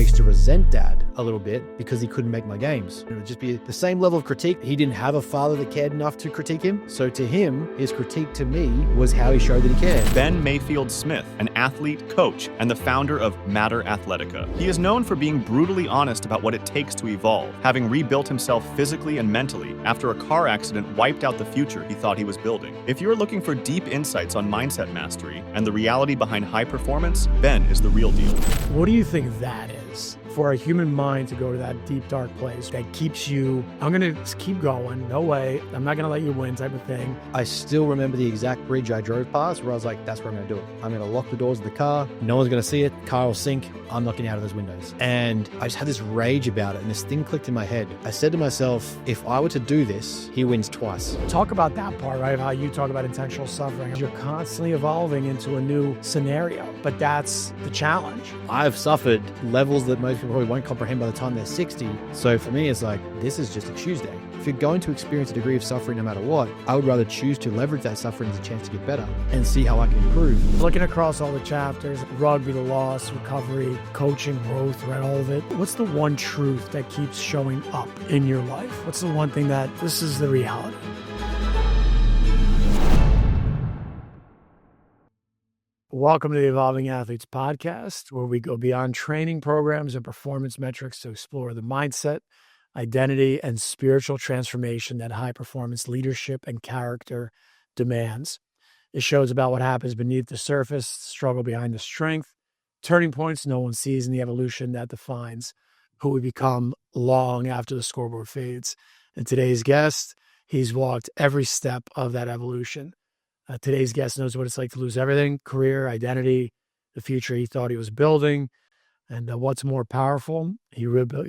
used to resent dad a little bit because he couldn't make my games. It would just be the same level of critique. He didn't have a father that cared enough to critique him. So to him, his critique to me was how he showed that he cared. Ben Mayfield Smith, an athlete, coach, and the founder of Matter Athletica. He is known for being brutally honest about what it takes to evolve, having rebuilt himself physically and mentally after a car accident wiped out the future he thought he was building. If you're looking for deep insights on mindset mastery and the reality behind high performance, Ben is the real deal. What do you think that is? For a human mind to go to that deep, dark place that keeps you, I'm going to keep going, no way, I'm not going to let you win type of thing. I still remember the exact bridge I drove past where I was like, that's where I'm going to do it. I'm going to lock the doors of the car. No one's going to see it. Car will sink. I'm not getting out of those windows. And I just had this rage about it. And this thing clicked in my head. I said to myself, if I were to do this, he wins twice. Talk about that part, right? How you talk about intentional suffering. You're constantly evolving into a new scenario, but that's the challenge. I've suffered levels that most people probably won't comprehend by the time they're 60. So for me, it's like, this is just a Tuesday. If you're going to experience a degree of suffering no matter what, I would rather choose to leverage that suffering as a chance to get better and see how I can improve. Looking across all the chapters, rugby, the loss, recovery, coaching, growth, right, all of it. What's the one truth that keeps showing up in your life? What's the one thing that this is the reality? Welcome to the Evolving Athletes podcast, where we go beyond training programs and performance metrics to explore the mindset, identity, and spiritual transformation that high-performance leadership and character demands. This show is about what happens beneath the surface, struggle behind the strength, turning points no one sees, and the evolution that defines who we become long after the scoreboard fades. And today's guest, he's walked every step of that evolution. Today's guest knows what it's like to lose everything: career, identity, the future he thought he was building. And what's more powerful, he rebuilt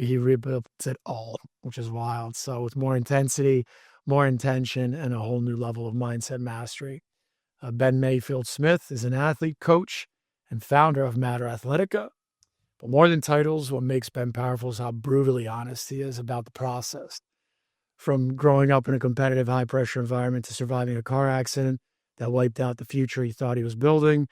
it all, which is wild. So with more intensity, more intention, and a whole new level of mindset mastery. Ben Mayfield Smith is an athlete, coach, and founder of Matter Athletica. But more than titles, what makes Ben powerful is how brutally honest he is about the process. From growing up in a competitive, high-pressure environment to surviving a car accident that wiped out the future he thought he was building,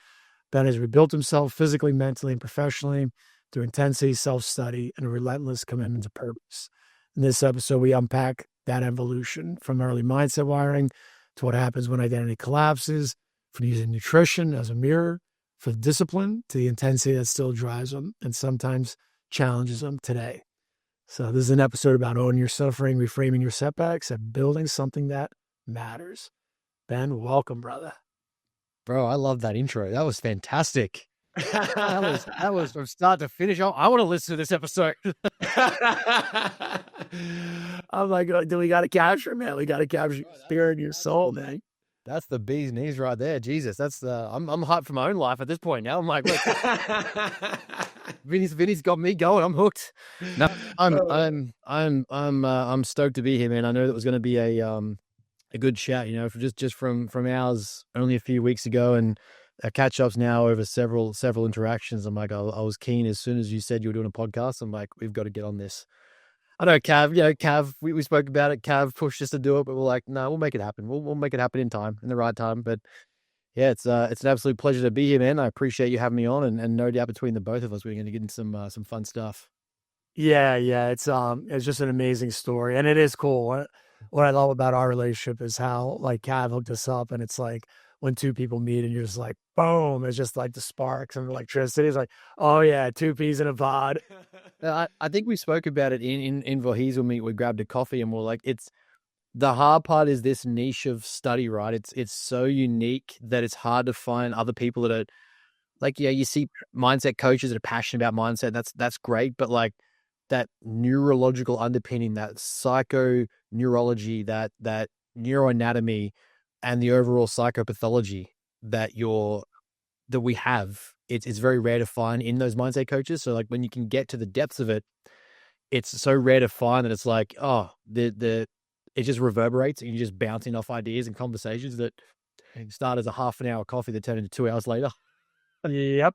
Ben has rebuilt himself physically, mentally, and professionally through intensity, self-study, and a relentless commitment to purpose. In this episode, we unpack that evolution from early mindset wiring to what happens when identity collapses, from using nutrition as a mirror for discipline to the intensity that still drives them and sometimes challenges them today. So this is an episode about owning your suffering, reframing your setbacks, and building something that matters. Ben, welcome, brother. Bro, I love that intro. That was fantastic. that was from start to finish. I want to listen to this episode. I'm like, do we got to capture, man? We got to capture your spirit and your soul, man. That's the bee's knees right there. Jesus, that's the. I'm hyped for my own life at this point now. I'm like, look, Vinny's got me going. I'm hooked. No, I'm stoked to be here, man. I know that was going to be a good chat, you know, just from ours only a few weeks ago, and our catch ups now over several interactions. I'm like, I was keen as soon as you said you were doing a podcast. I'm like, we've got to get on this. I know Cav, we spoke about it. Cav pushed us to do it, but we're like, no, we'll make it happen. We'll make it happen in time, in the right time. But yeah, it's an absolute pleasure to be here, man. I appreciate you having me on, and no doubt between the both of us, we're going to get into some fun stuff. Yeah, it's just an amazing story, and it is cool. What I love about our relationship is how, like, Cav hooked us up, and it's like when two people meet and you're just like, boom, it's just like the sparks and electricity. It's like, oh yeah, two peas in a pod. I think we spoke about it in Vohizel meet. We grabbed a coffee and we're like, the hard part is this niche of study, right? It's so unique that it's hard to find other people that are like, yeah, you see mindset coaches that are passionate about mindset. That's great. But like that neurological underpinning, that psychoneurology, that neuroanatomy, and the overall psychopathology that we have, it's very rare to find in those mindset coaches. So like when you can get to the depths of it, it's so rare to find that it's like, oh, it just reverberates and you're just bouncing off ideas and conversations that start as a half an hour coffee that turn into 2 hours later. Yep.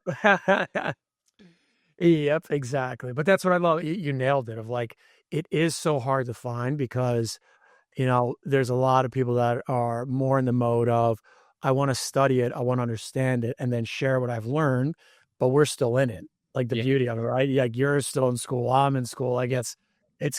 Yep, exactly. But that's what I love. You nailed it. Of like, it is so hard to find because, you know, there's a lot of people that are more in the mode of, I want to study it, I want to understand it, and then share what I've learned, but we're still in it. like the Yeah. beauty of it, right? Like you're still in school, I'm in school. Like it's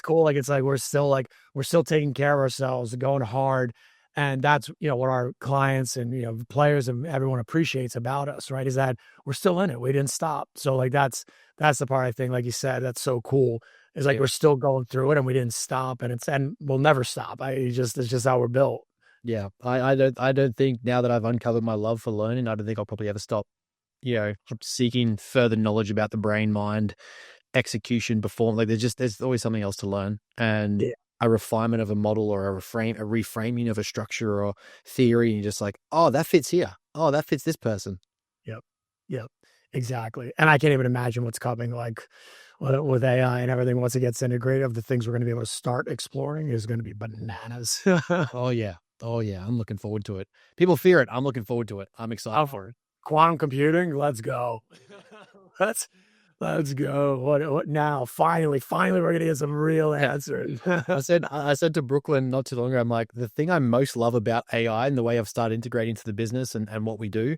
cool. Like it's like we're still taking care of ourselves, going hard. And that's, what our clients and, players and everyone appreciates about us, right? Is that we're still in it. We didn't stop. So like that's the part I think, like you said, that's so cool. Is like Yeah. we're still going through it and we didn't stop and we'll never stop. It's just how we're built. Yeah. I don't think now that I've uncovered my love for learning, I don't think I'll probably ever stop, seeking further knowledge about the brain, mind, execution, like there's always something else to learn, and Yeah. a refinement of a model or a reframing of a structure or theory, and you're just like, oh, that fits here. Oh, that fits this person. Yep. Yep. Exactly. And I can't even imagine what's coming, like with AI and everything once it gets integrated. Of the things we're going to be able to start exploring is going to be bananas. Oh yeah. Oh yeah. I'm looking forward to it. People fear it. I'm looking forward to it. I'm excited for it. Quantum computing, let's go. let's let's go. What now? Finally, we're gonna get some real answers. I said to Brooklyn not too long ago, I'm like, the thing I most love about AI and the way I've started integrating into the business and what we do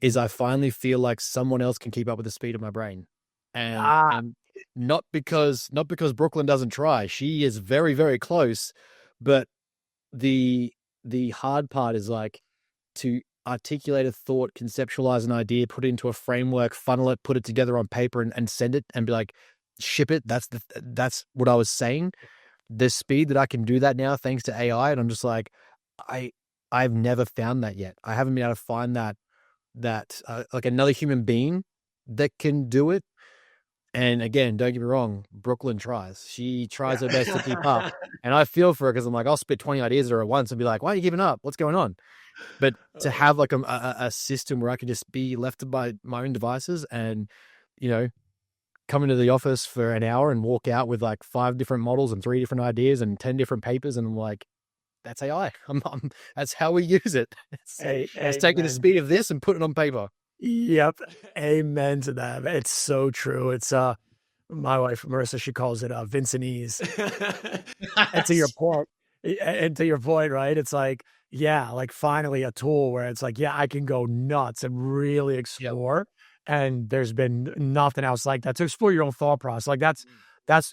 is I finally feel like someone else can keep up with the speed of my brain. And Ah, and not because Brooklyn doesn't try. She is very, very close, but the hard part is like to articulate a thought, conceptualize an idea, put it into a framework, funnel it, put it together on paper and send it and be like, ship it. That's what I was saying. The speed that I can do that now, thanks to AI. And I'm just like, I, I've never found that yet. I haven't been able to find that like another human being that can do it. And again, don't get me wrong, Brooklyn tries. She tries her best to keep up. yeah. And I feel for her because I'm like, I'll spit 20 ideas at her at once and be like, why are you giving up? What's going on? But to have like a system where I can just be left by my own devices and, you know, come into the office for an hour and walk out with like 5 different models and 3 different ideas and 10 different papers. And I'm like, that's AI. That's how we use it. It's taking the Amen. speed of this and putting it on paper. Yep. Amen to that. It's so true. It's my wife Marissa, she calls it Vincentese. And to your point, right? It's like, yeah, like finally a tool where it's like, yeah, I can go nuts and really Yep. explore. And there's been nothing else like that to explore your own thought process. Like that's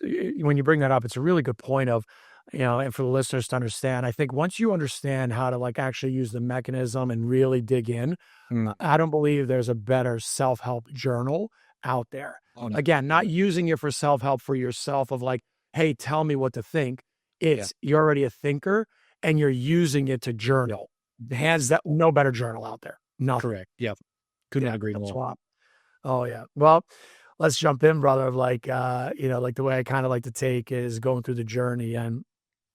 when you bring that up, it's a really good point of, and for the listeners to understand, I think once you understand how to like actually use the mechanism and really dig in, Mm. I don't believe there's a better self-help journal out there. Oh, no. Again, not using it for self-help for yourself of like, hey, tell me what to think. Yeah. It's you're already a thinker and you're using it to journal. Hands that no better journal out there. Nothing. Correct. Yep. Couldn't agree That's more. why. Oh yeah. Well, let's jump in, brother. Of like, like the way I kind of like to take is going through the journey and,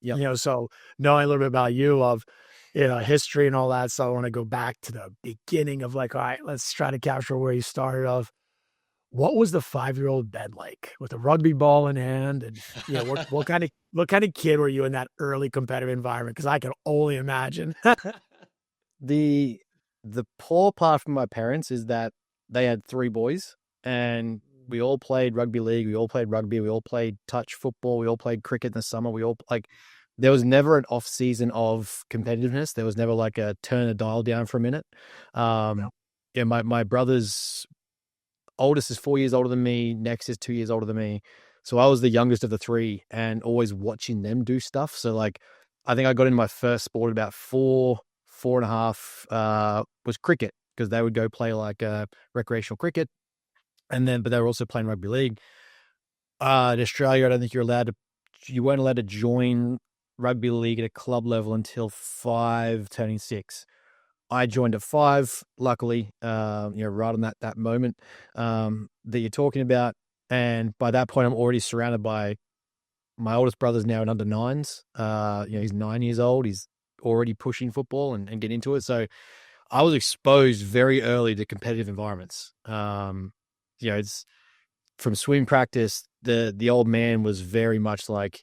Yep. so knowing a little bit about you of, history and all that. So I want to go back to the beginning of like, all right, let's try to capture where you started of what was the 5-year-old Ben like with a rugby ball in hand? And what kind of kid were you in that early competitive environment? Because I can only imagine. The poor part from my parents is that they had 3 boys and we all played rugby league. We all played rugby. We all played touch football. We all played cricket in the summer. We all there was never an off season of competitiveness. There was never like a turn the dial down for a minute. Yeah, my brother's oldest is 4 years older than me. Next is 2 years older than me. So I was the youngest of the 3 and always watching them do stuff. So like, I think I got into my first sport at about 4.5, was cricket because they would go play like recreational cricket. But they were also playing rugby league. In Australia, I don't think you weren't allowed to join rugby league at a club level until 5, turning 6. I joined at 5, luckily, right on that moment that you're talking about. And by that point, I'm already surrounded by my oldest brother's now in under 9s. He's 9 years old. He's already pushing football and getting into it. So I was exposed very early to competitive environments. It's from swim practice. The old man was very much like,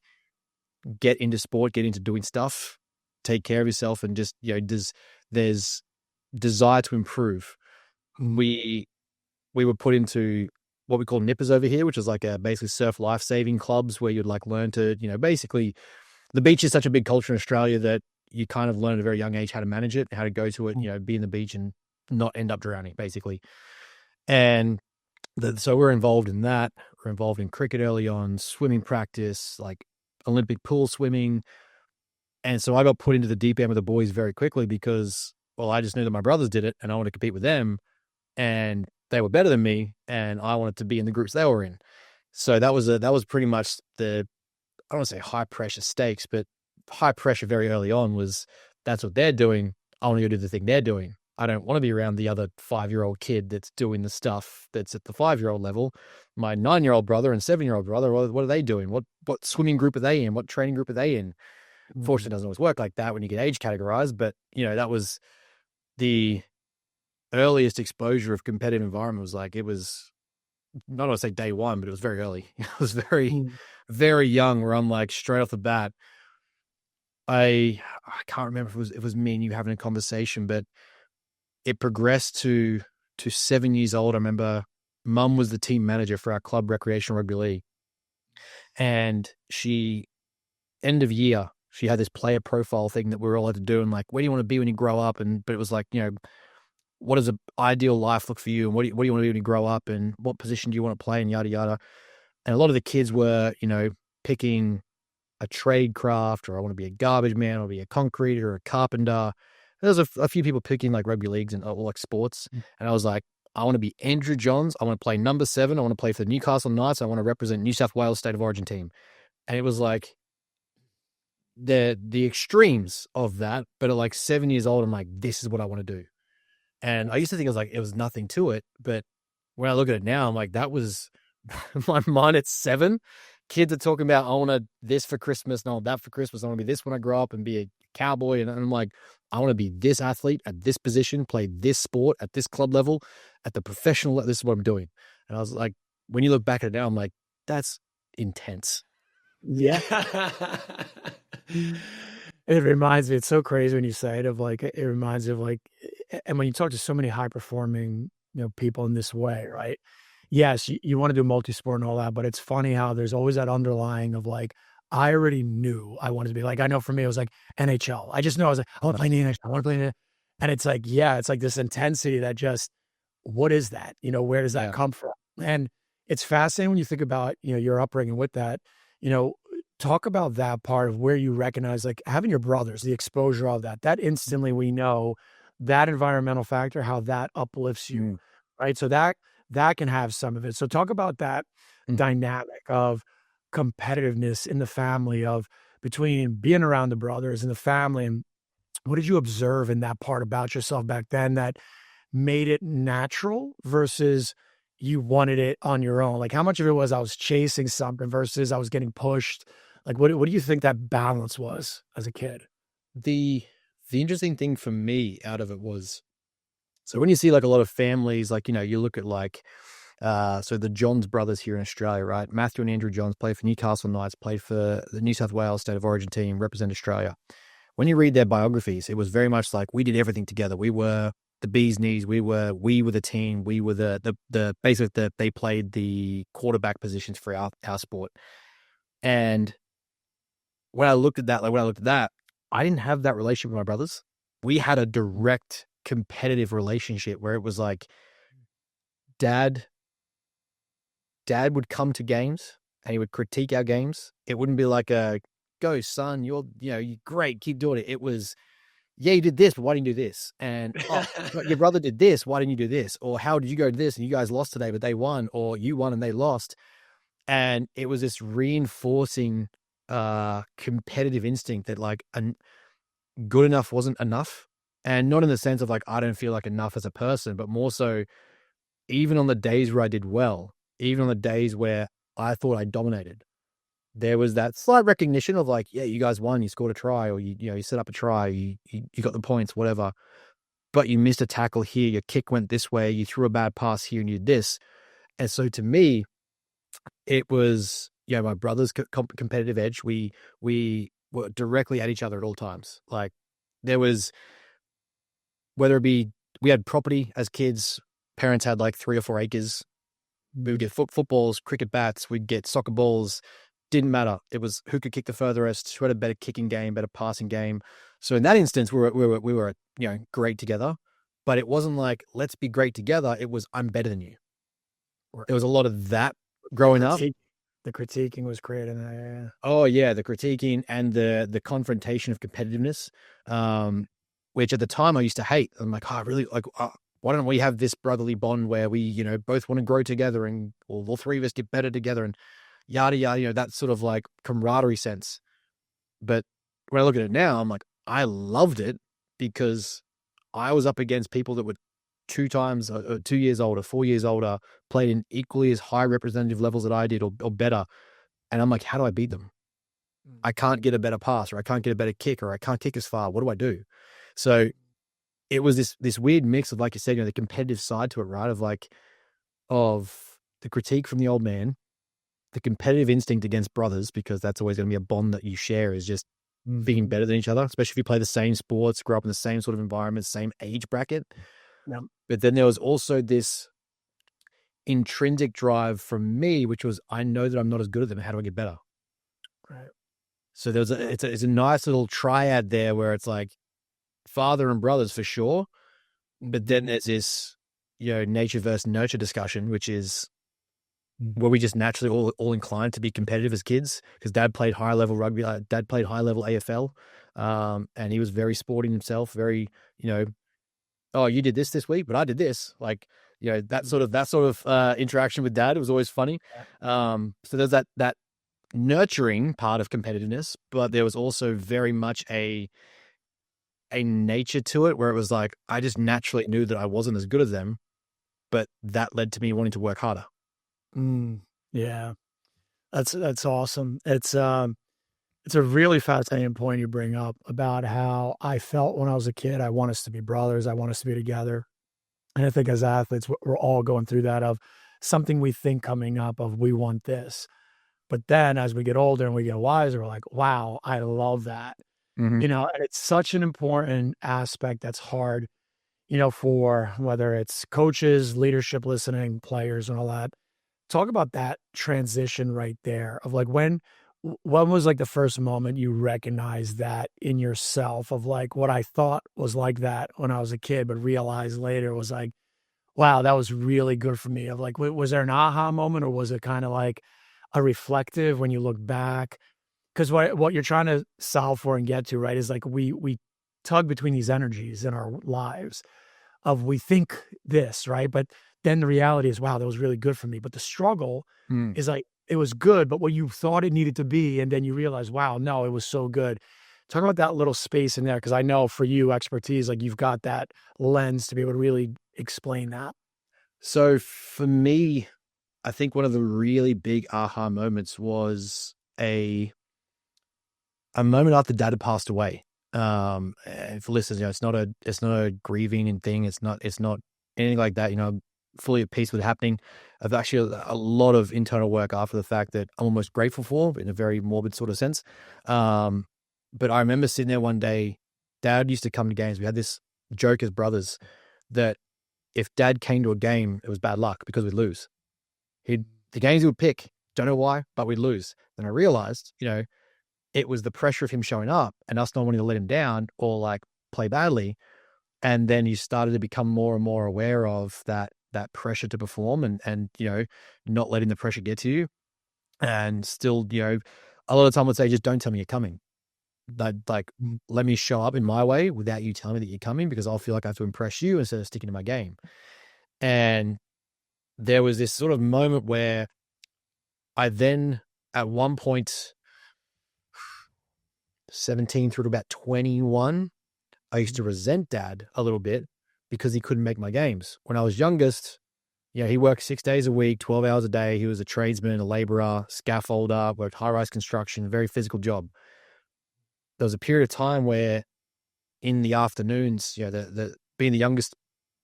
get into sport, get into doing stuff, take care of yourself, and just there's desire to improve. We were put into what we call nippers over here, which is like basically surf life-saving clubs where you'd like learn to, basically the beach is such a big culture in Australia that you kind of learn at a very young age how to manage it, how to go to it, be in the beach and not end up drowning, basically. And So we're involved in that. We're involved in cricket early on, swimming practice, like Olympic pool swimming. And so I got put into the deep end with the boys very quickly because, well, I just knew that my brothers did it and I wanted to compete with them, and they were better than me and I wanted to be in the groups they were in. So that was pretty much the, I don't want to say high pressure stakes, but high pressure very early on was, that's what they're doing. I want to go do the thing they're doing. I don't want to be around the other 5-year-old kid that's doing the stuff that's at the 5-year-old level. My 9-year-old brother and 7-year-old brother, what are they doing? What swimming group are they in? What training group are they in? Fortunately, it doesn't always work like that when you get age categorized, but that was the earliest exposure of competitive environment. Was like, it was not want to say day one, but it was very early. It was very, very young, where I'm like, straight off the bat, I can't remember if it was me and you having a conversation, but it progressed to 7 years old. I remember Mum was the team manager for our club recreational rugby league, and end of year, she had this player profile thing that we were all had to do, and like, where do you want to be when you grow up? But it was like, what does an ideal life look for you, and what do you want to be when you grow up, and what position do you want to play, and yada yada. And a lot of the kids were, picking a trade craft, or I want to be a garbage man, or be a concreter, or a carpenter. There's a few people picking like rugby leagues and like sports, and I was like, I want to be Andrew Johns. I want to play number 7. I want to play for the Newcastle Knights. I want to represent New South Wales State of Origin team. And it was like the extremes of that, but at like 7 years old, I'm like, this is what I want to do. And I used to think it was nothing to it, but when I look at it now, I'm like, that was my mind at 7. Kids are talking about, I want this for Christmas, and I want that for Christmas. I want to be this when I grow up and be a cowboy. And I'm like, I want to be this athlete at this position, play this sport at this club level, at the professional level. This is what I'm doing. And I was like, when you look back at it now, I'm like, that's intense. Yeah. It reminds me, it's so crazy when you say it, of like, it reminds me of like, and when you talk to so many high performing, people in this way, right? Yes, you want to do multi-sport and all that, but it's funny how there's always that underlying of like, I already knew I wanted to be like, I know for me, it was like NHL. I just know I was like, I want to play in the NHL. I want to play in the, and it's like, yeah, it's like this intensity that just, what is that? Where does that come from? And it's fascinating when you think about, your upbringing with that, talk about that part of where you recognize, like having your brothers, the exposure of that instantly, we know that environmental factor, how that uplifts you, right? So that can have some of it. So talk about that dynamic of competitiveness in the family, of between being around the brothers and the family. And what did you observe in that part about yourself back then that made it natural versus you wanted it on your own? Like, how much of it was I was chasing something versus I was getting pushed? Like, what do you think that balance was as a kid? The interesting thing for me out of it was, so when you see like a lot of families, like, you look at like, so the Johns brothers here in Australia, right? Matthew and Andrew Johns played for Newcastle Knights, played for the New South Wales State of Origin team, represent Australia. When you read their biographies, it was very much like, we did everything together. We were the bee's knees. We were the team. We were basically they played the quarterback positions for our sport. And when I looked at that, I didn't have that relationship with my brothers. We had a direct competitive relationship where it was like, dad would come to games and he would critique our games. It wouldn't be like go son, you're great, keep doing it. It was, yeah, you did this, but why didn't you do this? And your brother did this, why didn't you do this? Or how did you go to this and you guys lost today but they won, or you won and they lost? And it was this reinforcing competitive instinct that like good enough wasn't enough. And not in the sense of like, I don't feel like enough as a person, but more so, even on the days where I did well, even on the days where I thought I dominated, there was that slight recognition of like, yeah, you guys won, you scored a try, or you set up a try, you got the points, whatever. But you missed a tackle here, your kick went this way, you threw a bad pass here and you did this. And so to me, it was, my brother's competitive edge. We were directly at each other at all times. Like, there was, whether it be, we had property as kids, parents had like 3 or 4 acres. We would get footballs, cricket bats, we'd get soccer balls. Didn't matter. It was who could kick the furthest, who had a better kicking game, better passing game. So in that instance, we were great together. But it wasn't like, let's be great together. It was, I'm better than you. there was a lot of that growing up. The critiquing was great in that area. Oh yeah, the critiquing and the confrontation of competitiveness, which at the time I used to hate. I'm like, oh, really? Like, why don't we have this brotherly bond where we, both want to grow together and all three of us get better together and yada yada, that sort of like camaraderie sense. But when I look at it now, I'm like, I loved it because I was up against people that were 2 years older, 4 years older, played in equally as high representative levels that I did or better. And I'm like, how do I beat them? I can't get a better pass, or I can't get a better kick, or I can't kick as far. What do I do? So it was this weird mix of, like you said, the competitive side to it, right? Of the critique from the old man, the competitive instinct against brothers, because that's always going to be a bond that you share, is just being better than each other, especially if you play the same sports, grow up in the same sort of environment, same age bracket. Yeah. But then there was also this intrinsic drive from me, which was, I know that I'm not as good at them. How do I get better? Right. So it's a nice little triad there where it's like father and brothers for sure. But then there's this, nature versus nurture discussion, which is were we just naturally all inclined to be competitive as kids? Because dad played high level rugby, dad played high level AFL. And he was very sporting himself, very, oh, you did this week, but I did this. Like, that sort of interaction with dad, it was always funny. So there's that nurturing part of competitiveness, but there was also very much a nature to it where it was like, I just naturally knew that I wasn't as good as them, but that led to me wanting to work harder. Yeah, that's awesome. It's a really fascinating point you bring up about how I felt when I was a kid. I want us to be brothers. I want us to be together. And I think as athletes, we're all going through that of something we think coming up of we want this. But then as we get older and we get wiser, we're like, wow, I love that. Mm-hmm. And it's such an important aspect that's hard, for whether it's coaches, leadership, listening, players and all that. Talk about that transition right there of like when was like the first moment you recognized that in yourself of like what I thought was like that when I was a kid, but realized later was like, wow, that was really good for me. Of like, was there an aha moment, or was it kind of like a reflective when you look back? Because what you're trying to solve for and get to, right, is like we tug between these energies in our lives of we think this, right? But then the reality is, wow, that was really good for me. But the struggle is like, it was good, but what you thought it needed to be, and then you realize, wow, no, it was so good. Talk about that little space in there, because I know for you, expertise, like you've got that lens to be able to really explain that. So for me, I think one of the really big aha moments was a moment after dad had passed away. And for listeners, it's not a grieving thing. It's not anything like that. Fully at peace with it happening. I've actually a lot of internal work after the fact that I'm almost grateful for, in a very morbid sort of sense. But I remember sitting there one day, dad used to come to games. We had this joke as brothers that if dad came to a game, it was bad luck because we'd lose. The games he would pick, don't know why, but we'd lose. Then I realized, it was the pressure of him showing up and us not wanting to let him down or like play badly. And then you started to become more and more aware of that pressure to perform and not letting the pressure get to you. And still, a lot of the time I would say, just don't tell me you're coming. Like, let me show up in my way without you telling me that you're coming, because I'll feel like I have to impress you instead of sticking to my game. And there was this sort of moment where I then, at one point, 17 through to about 21, I used to resent dad a little bit because he couldn't make my games. When I was youngest, he worked 6 days a week, 12 hours a day. He was a tradesman, a laborer, scaffolder, worked high-rise construction, very physical job. There was a period of time where in the afternoons, being the youngest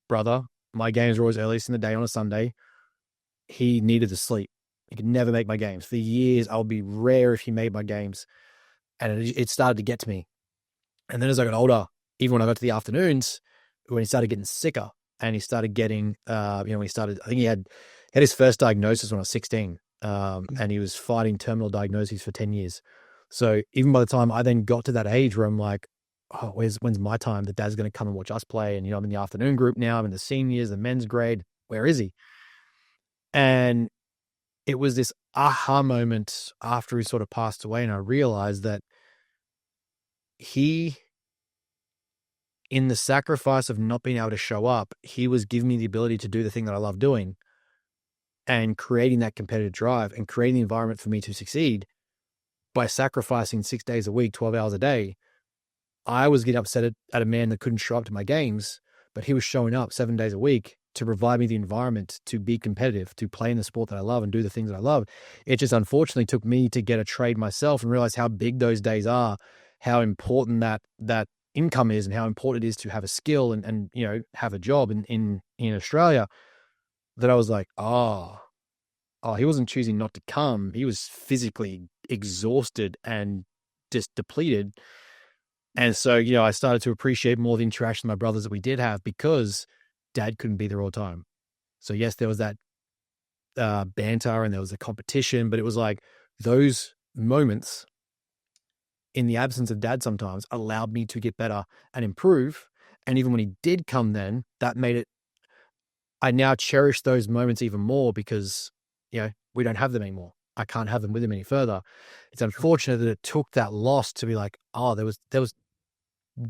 brother, my games were always earliest in the day on a Sunday. He needed to sleep. He could never make my games. For years, I would be rare if he made my games. And it started to get to me. And then as I got older, even when I got to the afternoons, when he started getting sicker and he started getting, I think he had his first diagnosis when I was 16, and he was fighting terminal diagnoses for 10 years. So even by the time I then got to that age where I'm like, oh, when's my time that dad's going to come and watch us play? And, I'm in the afternoon group now, I'm in the seniors, the men's grade. Where is he? And it was this aha moment after he sort of passed away. And I realized that he, in the sacrifice of not being able to show up, he was giving me the ability to do the thing that I love doing and creating that competitive drive and creating the environment for me to succeed by sacrificing 6 days a week, 12 hours a day. I was getting upset at a man that couldn't show up to my games, but he was showing up 7 days a week to provide me the environment to be competitive, to play in the sport that I love and do the things that I love. It just unfortunately took me to get a trade myself and realize how big those days are, how important that income is, and how important it is to have a skill and you know, have a job in Australia, that I was like, oh, he wasn't choosing not to come. He was physically exhausted and just depleted. And so, you know, I started to appreciate more the interaction with my brothers that we did have, because Dad couldn't be there all the time. So yes, there was that banter and there was a competition, but it was like those moments in the absence of Dad sometimes allowed me to get better and improve. And even when he did come then, that made it, I now cherish those moments even more, because, you know, we don't have them anymore. I can't have them with him any further. It's unfortunate that it took that loss to be like, oh, there was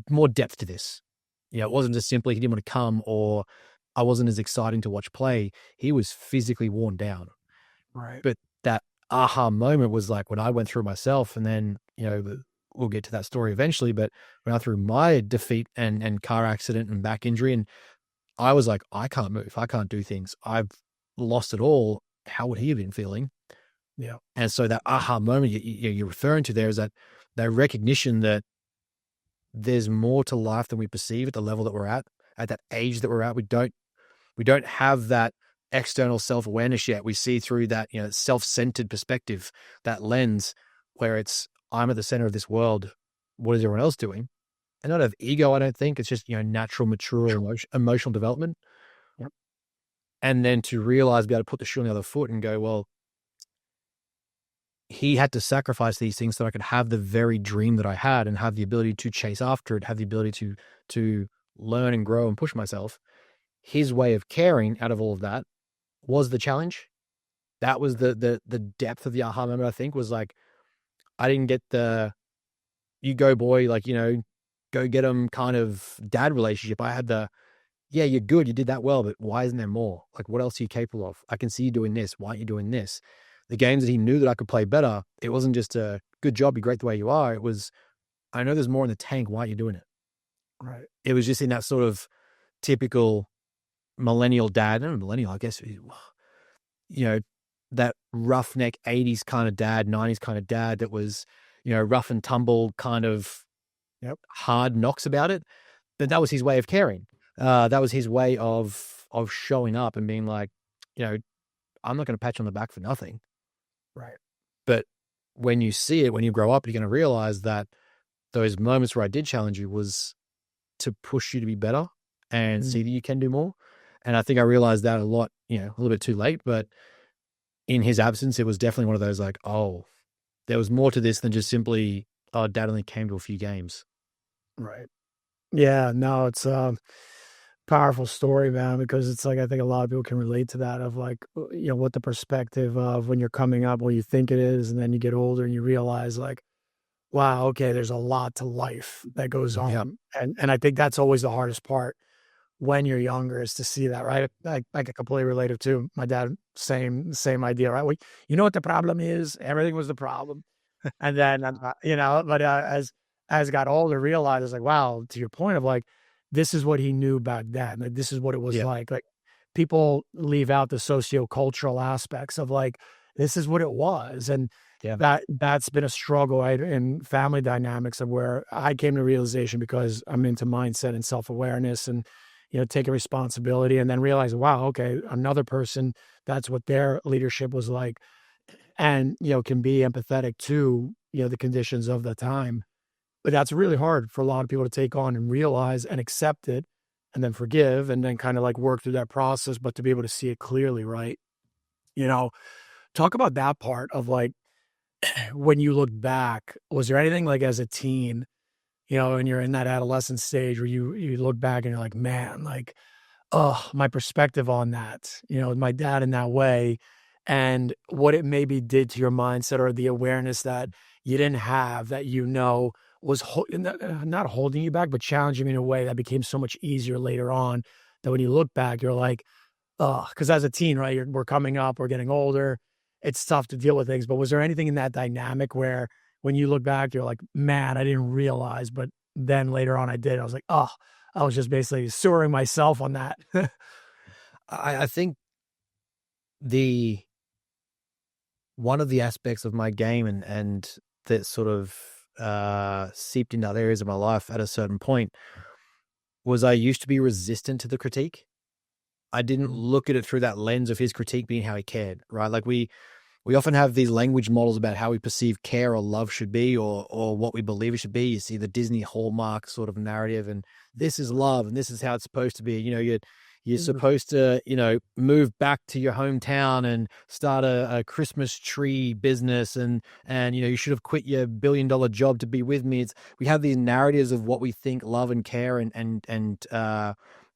more depth to this. You know, it wasn't just simply he didn't want to come, or I wasn't as exciting to watch play. He was physically worn down. Right. But that aha moment was like when I went through myself, and then, you know, we'll get to that story eventually, but when I through my defeat and car accident and back injury, and I was like, I can't move. I can't do things. I've lost it all. How would he have been feeling? Yeah. And so that aha moment you're referring to there is that recognition that there's more to life than we perceive at the level that we're at that age that we're at. We don't have that external self-awareness yet. We see through that, you know, self-centered perspective, that lens where it's, I'm at the center of this world. What is everyone else doing? And not have ego, I don't think. It's just, you know, natural, mature emotional development. Yep. And then to realize, be able to put the shoe on the other foot and go, well, he had to sacrifice these things so I could have the very dream that I had and have the ability to chase after it, have the ability to learn and grow and push myself. His way of caring out of all of that was the challenge. That was the depth of the aha moment, I think, was like, I didn't get the, you go boy, like, you know, go get him kind of dad relationship. I had the, yeah, you're good. You did that well, but why isn't there more? Like, what else are you capable of? I can see you doing this. Why aren't you doing this? The games that he knew that I could play better, it wasn't just a good job, you're great the way you are. It was, I know there's more in the tank. Why aren't you doing it? Right. It was just in that sort of typical millennial dad, and millennial, I guess, you know, that roughneck 80s kind of dad, 90s kind of dad that was, you know, rough and tumble kind of hard knocks about it. But that was his way of caring. That was his way of showing up and being like, you know, I'm not going to pat you on the back for nothing. Right. But when you see it, when you grow up, you're going to realize that those moments where I did challenge you was to push you to be better and see that you can do more. And I think I realized that a lot, you know, a little bit too late, but in his absence, it was definitely one of those like, oh, there was more to this than just simply, oh, Dad only came to a few games. Right. Yeah, no, it's powerful story, man, because it's like, I think a lot of people can relate to that, of like, you know, what the perspective of when you're coming up, what you think it is, and then you get older and you realize like, wow, okay, there's a lot to life that goes on. Yep. And I think that's always the hardest part when you're younger, is to see that, right? I can completely relate it to my dad, same idea, right? Well, you know what the problem is? Everything was the problem. And then, you know, but as I got older, realized, I was like, wow, to your point of like, this is what he knew back then. Like, this is what it was like. Like, people leave out the sociocultural aspects of like, this is what it was. And that's been a struggle, right, in family dynamics, of where I came to realization, because I'm into mindset and self-awareness and, you know, taking responsibility, and then realize, wow, okay, another person, that's what their leadership was like. And, you know, can be empathetic to, you know, the conditions of the time. But that's really hard for a lot of people to take on and realize and accept it, and then forgive, and then kind of like work through that process, but to be able to see it clearly, right? You know, talk about that part of like, when you look back, was there anything like as a teen, you know, and you're in that adolescent stage where you look back and you're like, man, like, my perspective on that, with my dad in that way, and what it maybe did to your mindset, or the awareness that you didn't have, that was not holding you back, but challenging you in a way that became so much easier later on, that when you look back, you're like, oh, because as a teen, right, we're coming up, we're getting older, it's tough to deal with things. But was there anything in that dynamic where when you look back, you're like, man, I didn't realize, but then later on I did. I was like, oh, I was just basically sewering myself on that. I think the one of the aspects of my game and that sort of seeped into other areas of my life at a certain point was I used to be resistant to the critique. I didn't look at it through that lens of his critique being how he cared, right? Like we often have these language models about how we perceive care or love should be, or what we believe it should be. You see the Disney Hallmark sort of narrative, and this is love, and this is how it's supposed to be. You're supposed to, move back to your hometown and start a Christmas tree business, and you should have quit your $1 billion job to be with me. We have these narratives of what we think love and care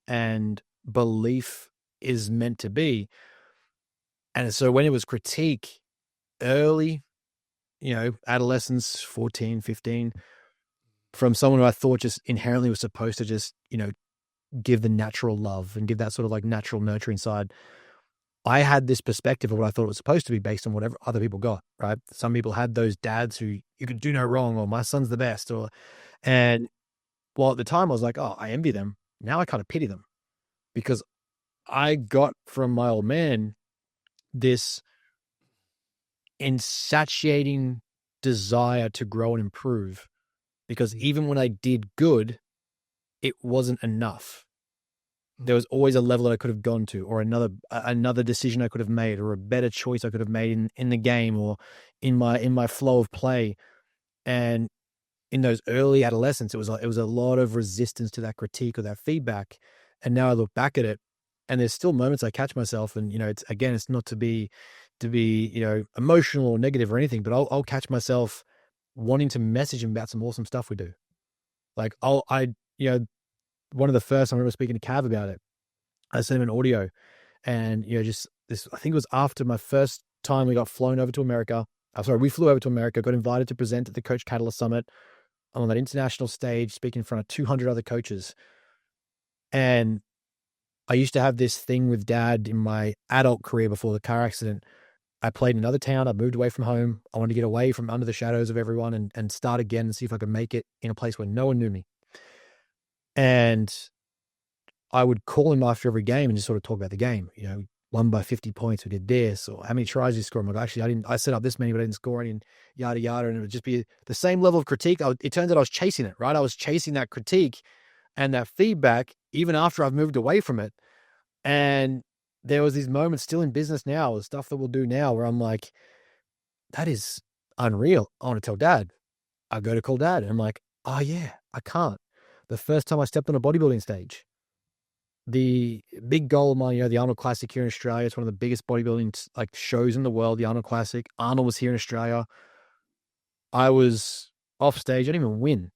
and belief is meant to be. And so when it was critique early, adolescence, 14, 15, from someone who I thought just inherently was supposed to just, give the natural love and give that sort of like natural nurturing side, I had this perspective of what I thought it was supposed to be based on whatever other people got, right? Some people had those dads who you could do no wrong, or my son's the best, and well, at the time I was like, oh, I envy them. Now I kind of pity them, because I got from my old man this insatiating desire to grow and improve, because even when I did good, it wasn't enough. There was always a level that I could have gone to, or another decision I could have made, or a better choice I could have made in the game, or in my flow of play. And in those early adolescence, it was a lot of resistance to that critique or that feedback. And now I look back at it, and there's still moments I catch myself, and it's not to be emotional or negative or anything, but I'll catch myself wanting to message him about some awesome stuff we do. Like one of the first, I remember speaking to Cav about it, I sent him an audio, and just this, I think it was after my first time we got flown over to America. We flew over to America, got invited to present at the Coach Catalyst Summit. I'm on that international stage speaking in front of 200 other coaches. And I used to have this thing with Dad in my adult career before the car accident. I played in another town. I moved away from home. I wanted to get away from under the shadows of everyone and start again and see if I could make it in a place where no one knew me. And I would call him after every game and just sort of talk about the game. Won by 50 points, we did this, or how many tries you scored. I'm like, actually, I set up this many, but I didn't score any, and yada, yada. And it would just be the same level of critique. It turns out I was chasing it, right? I was chasing that critique and that feedback even after I've moved away from it. And there was these moments still in business now, the stuff that we'll do now, where I'm like, that is unreal. I want to tell Dad. I go to call Dad, and I'm like, oh yeah, I can't. The first time I stepped on a bodybuilding stage, the big goal of mine, the Arnold Classic here in Australia, it's one of the biggest bodybuilding shows in the world, the Arnold Classic. Arnold was here in Australia. I was off stage. I didn't even win,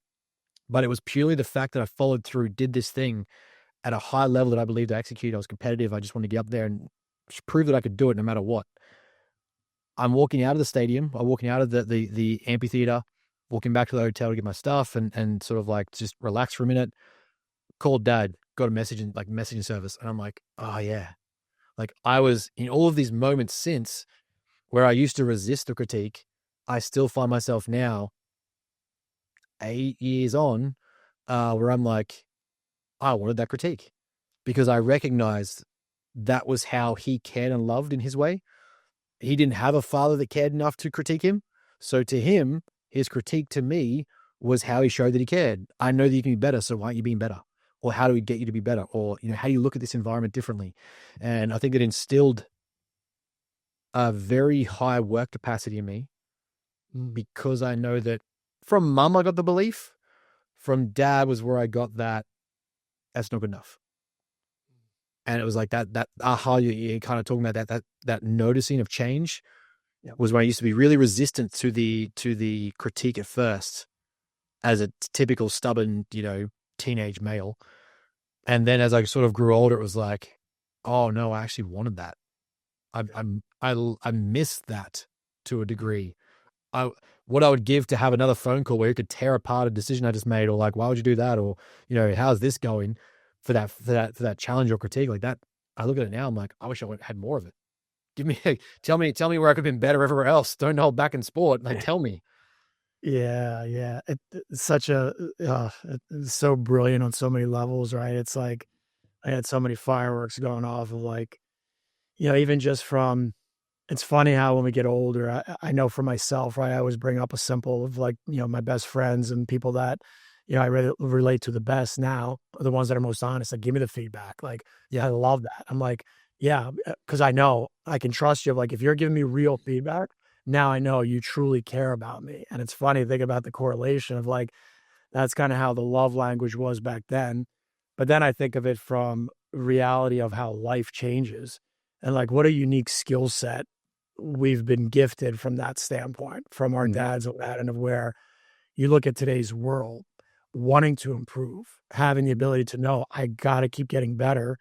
but it was purely the fact that I followed through, did this thing at a high level that I believed I executed. I was competitive. I just wanted to get up there and prove that I could do it no matter what. I'm walking out of the stadium. I'm walking out of the amphitheater, walking back to the hotel to get my stuff and sort of like just relax for a minute. Called Dad, got a message in messaging service. And I'm like, oh yeah. Like I was in all of these moments since where I used to resist the critique. I still find myself now 8 years on, where I'm like, I wanted that critique because I recognized that was how he cared and loved in his way. He didn't have a father that cared enough to critique him. So to him, his critique to me was how he showed that he cared. I know that you can be better, so why aren't you being better? Or how do we get you to be better? Or, how do you look at this environment differently? And I think it instilled a very high work capacity in me, because I know that from Mum, I got the belief. From Dad was where I got that that's not good enough. And it was like that aha, you're kind of talking about that noticing of change was when I used to be really resistant to the critique at first as a typical stubborn, teenage male. And then as I sort of grew older, it was like, oh no, I actually wanted that. I missed that to a degree. What I would give to have another phone call where you could tear apart a decision I just made, or like, why would you do that? Or, how's this going for that challenge or critique like that. I look at it now, I'm like, I wish I had more of it. Give me, tell me where I could have been better everywhere else. Don't hold back in sport. Like, tell me. Yeah, yeah. It's such it's so brilliant on so many levels, right? It's like I had so many fireworks going off of like, even just from, it's funny how when we get older, I know for myself, right? I always bring up a simple of like, my best friends and people that, I relate to the best now are the ones that are most honest. Like, give me the feedback. Like, Yeah. I love that. I'm like, yeah, because I know I can trust you. Like, if you're giving me real feedback, now I know you truly care about me. And it's funny to think about the correlation of like, that's kind of how the love language was back then. But then I think of it from reality of how life changes and like what a unique skill set we've been gifted from that standpoint, from our dads and that, and of where you look at today's world, wanting to improve, having the ability to know I got to keep getting better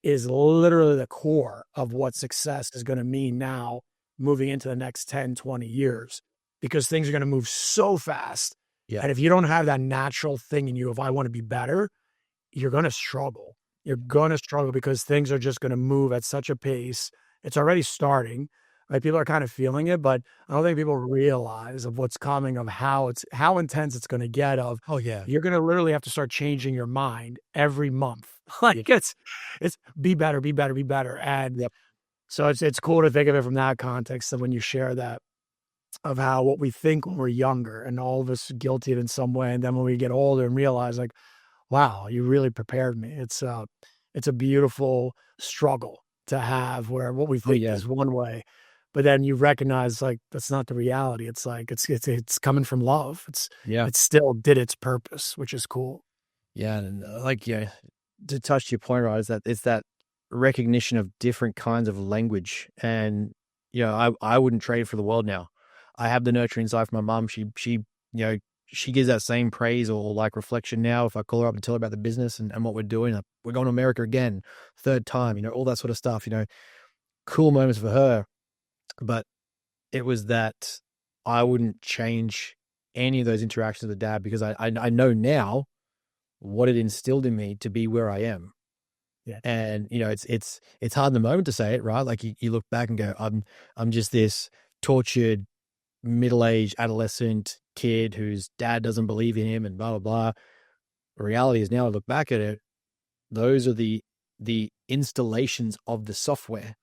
is literally the core of what success is going to mean now moving into the next 10, 20 years, because things are going to move so fast. Yeah. And if you don't have that natural thing in you, if I want to be better, you're going to struggle. You're going to struggle because things are just going to move at such a pace. It's already starting, right? People are kind of feeling it, but I don't think people realize of what's coming, of how intense it's going to get. Of, Oh yeah. you're going to literally have to start changing your mind every month. Like it's be better, be better, be better. And Yep. so it's cool to think of it from that context of when you share that, of how what we think when we're younger and all of us guilty in some way. And then when we get older and realize like, wow, you really prepared me. It's a beautiful struggle to have where what we think is one way, but then you recognize like that's not the reality. It's like it's coming from love. It still did its purpose, which is cool. Yeah. And to touch to your point, right, is that it's that recognition of different kinds of language. And, I wouldn't trade for the world now. I have the nurturing side from my mom. She gives that same praise or like reflection now. If I call her up and tell her about the business and what we're doing, like, we're going to America again, third time, all that sort of stuff, cool moments for her. But it was that I wouldn't change any of those interactions with dad because I know now what it instilled in me to be where I am. Yeah. And, it's hard in the moment to say it, right? Like you look back and go, I'm just this tortured, middle-aged adolescent kid whose dad doesn't believe in him and blah, blah, blah. The reality is now I look back at it, those are the installations of the software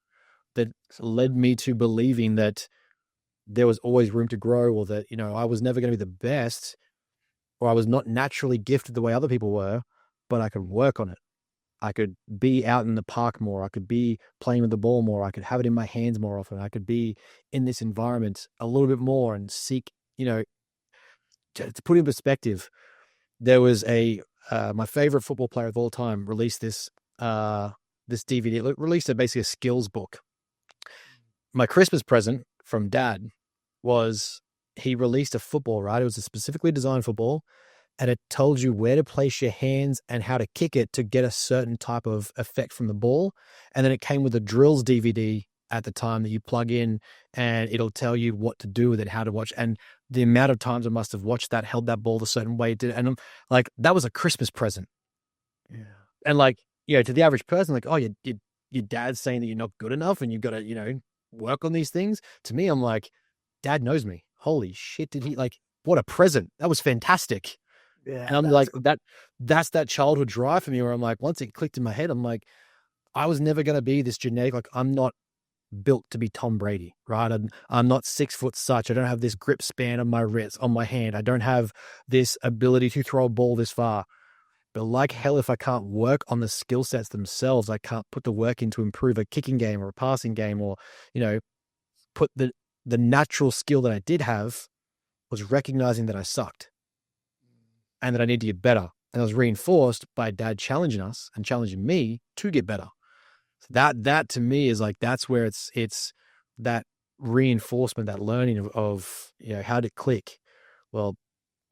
that led me to believing that there was always room to grow, or that, I was never going to be the best, or I was not naturally gifted the way other people were, but I could work on it. I could be out in the park more. I could be playing with the ball more. I could have it in my hands more often. I could be in this environment a little bit more and seek, to put in perspective, there was my favorite football player of all time released this DVD, released basically a skills book. My Christmas present from dad was he released a football, right? It was a specifically designed football, and it told you where to place your hands and how to kick it to get a certain type of effect from the ball. And then it came with a drills DVD at the time that you plug in, and it'll tell you what to do with it, how to watch. And the amount of times I must have watched that, held that ball a certain way, did it. And I'm like, that was a Christmas present. Yeah. And like, to the average person, like, oh, your dad's saying that you're not good enough and you've got to, work on these things. To me, I'm like, dad knows me. Holy shit. Did he, like, what a present. That was fantastic. Yeah. And I'm like, that's that childhood drive for me where I'm like, once it clicked in my head, I'm like, I was never going to be this genetic, like I'm not built to be Tom Brady, right? I'm not 6 foot such. I don't have this grip span on my wrist, on my hand. I don't have this ability to throw a ball this far. But like hell, if I can't work on the skill sets themselves, I can't put the work in to improve a kicking game or a passing game, or, put the natural skill that I did have was recognizing that I sucked and that I need to get better. And I was reinforced by dad challenging us and challenging me to get better. So that to me is like, that's where it's that reinforcement, that learning of how to click. Well,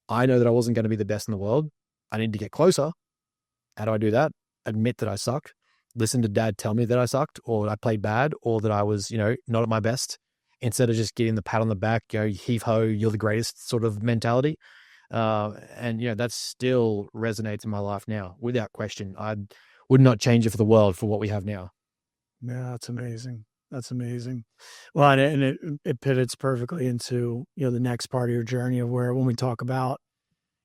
I know that I wasn't going to be the best in the world. I need to get closer. How do I do that? admit that I sucked, listen to dad tell me that I sucked or I played bad or that I was, not at my best, instead of just getting the pat on the back, heave ho, you're the greatest sort of mentality. And that still resonates in my life now, without question. I would not change it for the world for what we have now. Yeah, that's amazing. That's amazing. Well, and it pivots perfectly into, the next part of your journey of where, when we talk about,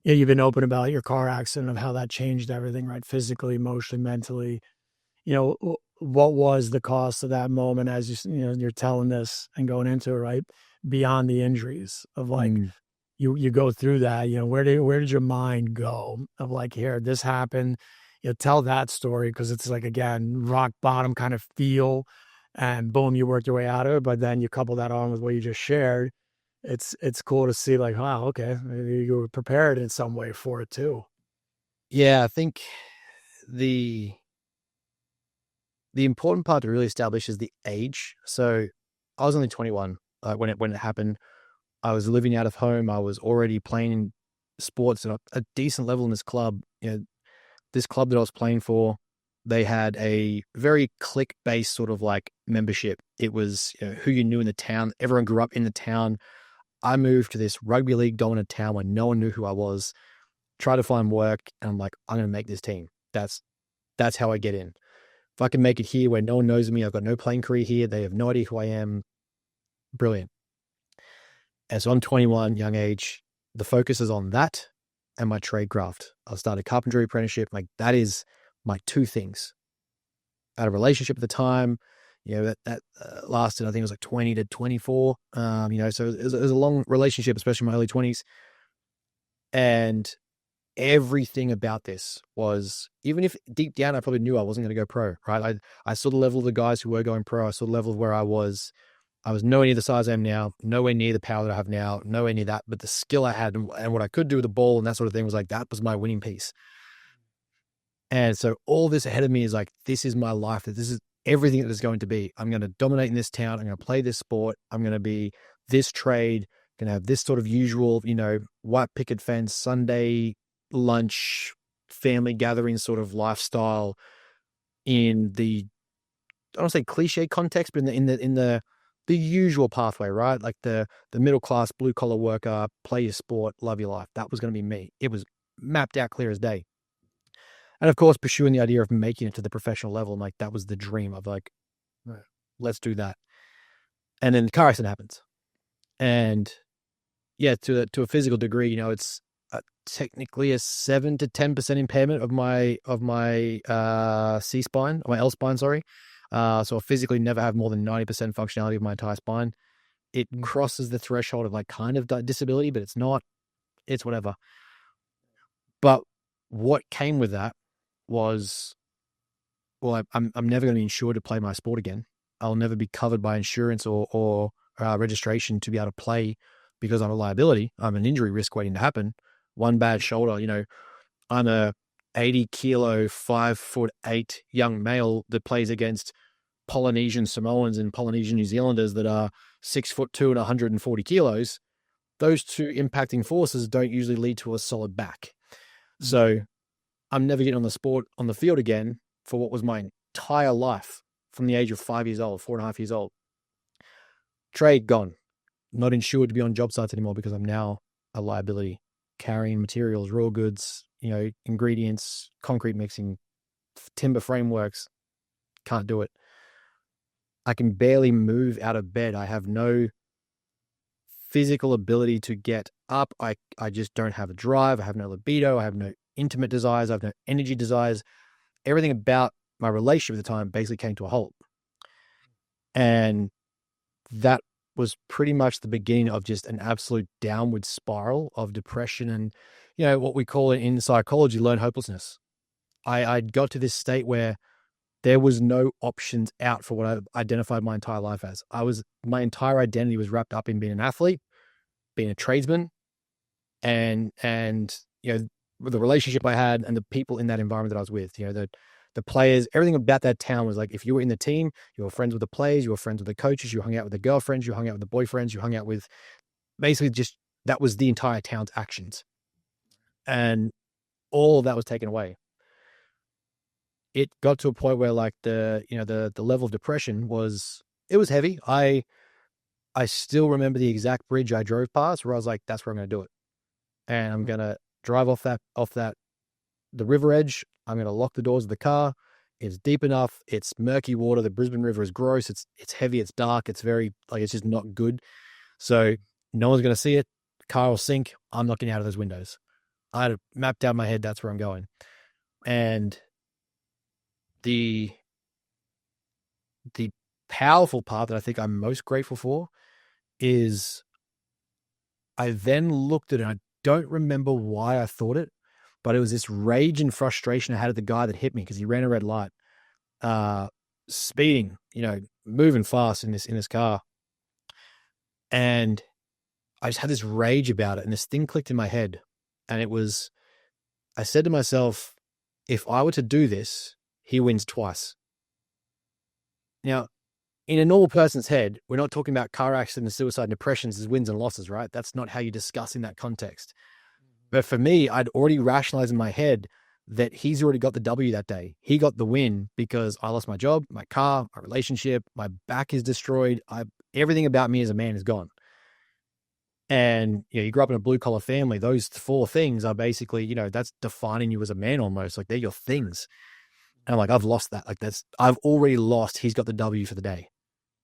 you've been open about your car accident, of how that changed everything, right? Physically, emotionally, mentally. What was the cost of that moment as you're telling this and going into it, right? Beyond the injuries of like, you go through that, where did your mind go of like, here, this happened, tell that story. Cause it's like, again, rock bottom kind of feel, and boom, you worked your way out of it. But then you couple that on with what you just shared. It's cool to see like, wow, okay, maybe you were prepared in some way for it too. Yeah. I think the important part to really establish is the age. So I was only 21 when it happened. I was living out of home. I was already playing sports at a decent level in this club. This club that I was playing for, they had a very clique-based sort of like membership. It was who you knew in the town. Everyone grew up in the town. I moved to this rugby league dominant town where no one knew who I was. Tried to find work, and I'm like, I'm going to make this team. That's how I get in. If I can make it here where no one knows me, I've got no playing career here. They have no idea who I am. Brilliant. And so I'm 21, young age. The focus is on that and my trade craft. I started carpentry apprenticeship. Like, that is my two things. I had a relationship at the time, that lasted, I think it was like 20 to 24. So it was a long relationship, especially in my early 20s. And everything about this was, even if deep down I probably knew I wasn't going to go pro, right? I saw the level of the guys who were going pro. I saw the level of where I was nowhere near the size I am now, nowhere near the power that I have now, nowhere near that. But the skill I had and what I could do with the ball and that sort of thing was like, that was my winning piece. And so all this ahead of me is like, this is my life. This is everything that is going to be. I'm going to dominate in this town. I'm going to play this sport. I'm going to be this trade, going to have this sort of usual, white picket fence, Sunday lunch, family gathering sort of lifestyle in the, I don't say cliche context, but in the usual pathway, right? Like the middle class, blue collar worker, play your sport, love your life. That was going to be me. It was mapped out clear as day. And of course, pursuing the idea of making it to the professional level, like that was the dream of like, right, let's do that. And then the car accident happens. And yeah, to a physical degree, it's technically a 7 to 10% impairment of my C spine, my L spine, sorry. So I physically never have more than 90% functionality of my entire spine. It crosses the threshold of like kind of disability, but it's not. It's whatever. But what came with that was, well, I'm never going to be insured to play my sport again. I'll never be covered by insurance or registration to be able to play because I'm a liability. I'm an injury risk waiting to happen. One bad shoulder, I'm a 80 kilo, 5'8" young male that plays against Polynesian Samoans and Polynesian New Zealanders that are 6'2" and 140 kilos. Those two impacting forces don't usually lead to a solid back. So I'm never getting on the field again for what was my entire life from the age of 5 years old, 4.5 years old. Trade gone. Not insured to be on job sites anymore because I'm now a liability, carrying materials, raw goods, ingredients, concrete mixing, timber frameworks. Can't do it. I can barely move out of bed. I have no physical ability to get up. I just don't have a drive. I have no libido. I have no intimate desires. I have no energy desires. Everything about my relationship at the time basically came to a halt. And that was pretty much the beginning of just an absolute downward spiral of depression and, what we call it in psychology, learned hopelessness. I got to this state where there was no options out for what I identified my entire life as. My entire identity was wrapped up in being an athlete, being a tradesman, and the relationship I had and the people in that environment that I was with, the players, everything about that town was like, if you were in the team, you were friends with the players, you were friends with the coaches, you hung out with the girlfriends, you hung out with the boyfriends, you hung out with basically just, that was the entire town's actions. And all of that was taken away. it got to a point where like the level of depression it was heavy. I still remember the exact bridge I drove past where I was like, that's where I'm going to do it. And I'm going to drive off the river edge. I'm going to lock the doors of the car. It's deep enough. It's murky water. The Brisbane River is gross. It's heavy. It's dark. It's very, like, it's just not good. So no one's going to see it. Car will sink. I'm not getting out of those windows. I had it mapped out in my head. That's where I'm going. And the powerful part that I think I'm most grateful for is I then looked at it. And I don't remember why I thought it, but it was this rage and frustration I had at the guy that hit me because he ran a red light, speeding, moving fast in this car. And I just had this rage about it. And this thing clicked in my head. And I said to myself, if I were to do this, he wins twice. Now, in a normal person's head, we're not talking about car accidents, suicide, and depressions as wins and losses, right? That's not how you discuss in that context. But for me, I'd already rationalized in my head that he's already got the W that day. He got the win because I lost my job, my car, my relationship, my back is destroyed. Everything about me as a man is gone. And you grew up in a blue collar family. Those 4 things are basically, that's defining you as a man almost. Like they're your things. And I'm like, I've lost that. Like I've already lost. He's got the W for the day.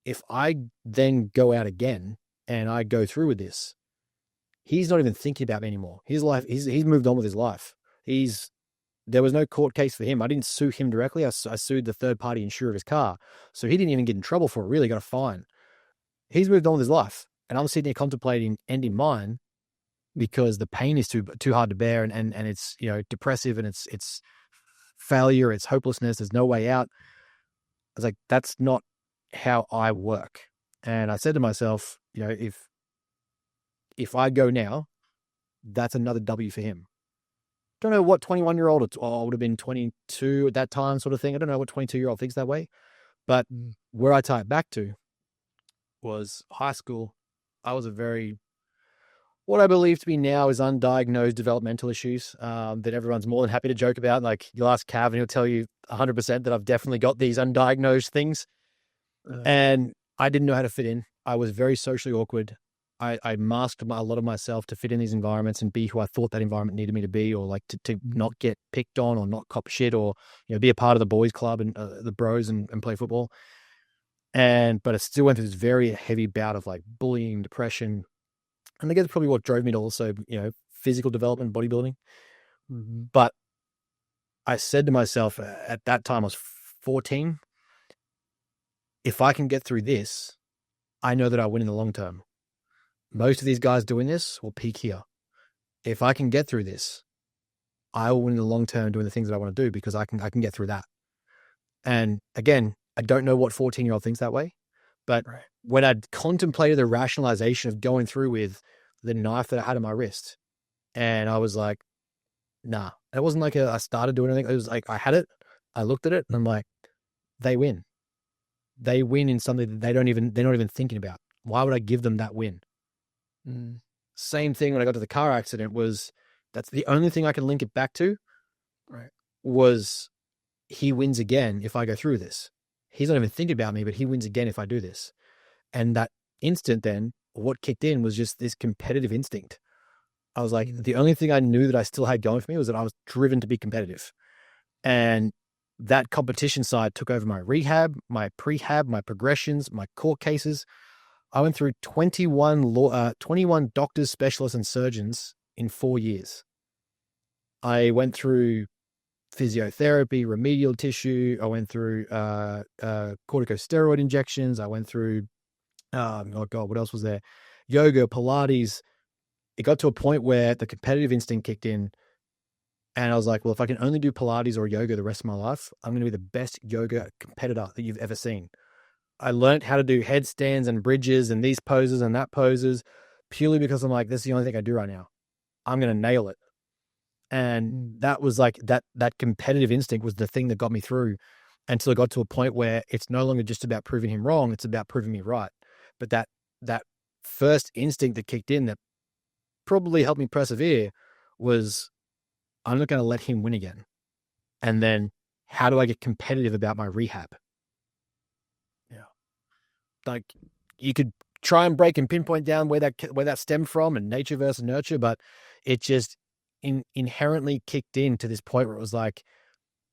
If I then go out again and I go through with this, he's not even thinking about me anymore. His life, he's moved on with his life. There was no court case for him. I didn't sue him directly. I sued the third party insurer of his car. So he didn't even get in trouble for it. Really got a fine. He's moved on with his life. And I'm sitting there contemplating ending mine because the pain is too hard to bear. And it's, depressive and it's failure. It's hopelessness. There's no way out. I was like, that's not how I work. And I said to myself, if I go now, that's another W for him. Don't know what 21-year-old, I would have been 22 at that time sort of thing. I don't know what 22-year-old thinks that way. But where I tie it back to was high school. I was what I believe to be now is undiagnosed developmental issues that everyone's more than happy to joke about. Like you'll ask Cav and he'll tell you 100% that I've definitely got these undiagnosed things. And I didn't know how to fit in. I was very socially awkward. I masked a lot of myself to fit in these environments and be who I thought that environment needed me to be, or like to not get picked on or not cop shit, or be a part of the boys club and the bros and play football. But I still went through this very heavy bout of like bullying, depression. And I guess probably what drove me to also, physical development, bodybuilding. Mm-hmm. But I said to myself at that time, I was 14, if I can get through this, I know that I'll win in the long term. Most of these guys doing this will peak here. If I can get through this, I will win in the long term doing the things that I want to do because I can get through that. And again, I don't know what 14-year-old thinks that way, but when I'd contemplated the rationalization of going through with the knife that I had on my wrist, and I was like, nah, it wasn't like I started doing anything. It was like, I had it, I looked at it and I'm like, they win. They win in something that they're not even thinking about. Why would I give them that win? Same thing when I got to the car accident that's the only thing I can link it back to, was he wins again if I go through this. He's not even thinking about me, but he wins again if I do this. And that instant then, what kicked in was just this competitive instinct. I was like, the only thing I knew that I still had going for me was that I was driven to be competitive. And that competition side took over my rehab, my prehab, my progressions, my court cases. I went through 21 doctors, specialists, and surgeons in 4 years. I went through physiotherapy, remedial tissue. I went through corticosteroid injections. I went through, what else was there? Yoga, Pilates. It got to a point where the competitive instinct kicked in. And I was like, well, if I can only do Pilates or yoga the rest of my life, I'm going to be the best yoga competitor that you've ever seen. I learned how to do headstands and bridges and these poses and that poses purely because I'm like, this is the only thing I do right now. I'm going to nail it. And that was like, that competitive instinct was the thing that got me through until it got to a point where it's no longer just about proving him wrong. It's about proving me right. But that first instinct that kicked in that probably helped me persevere was, I'm not going to let him win again. And then how do I get competitive about my rehab? Yeah. Like, you could try and break and pinpoint down where that stemmed from and nature versus nurture, but it just inherently kicked in to this point where it was like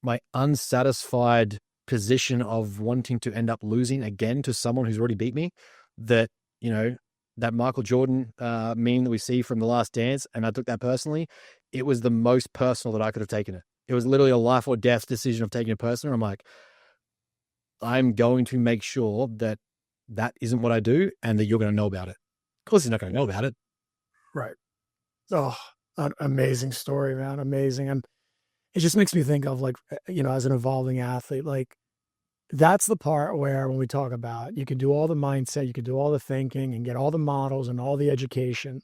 my unsatisfied position of wanting to end up losing again to someone who's already beat me. That, that Michael Jordan meme that we see from The Last Dance, and I took that personally. It was the most personal that I could have taken it. It was literally a life or death decision of taking it personal. I'm like, I'm going to make sure that isn't what I do and that you're going to know about it. Of course, he's not going to know about it. Right. Oh, an amazing story, man. Amazing. And it just makes me think of, like, as an evolving athlete, like, that's the part where when we talk about, you can do all the mindset, you can do all the thinking and get all the models and all the education.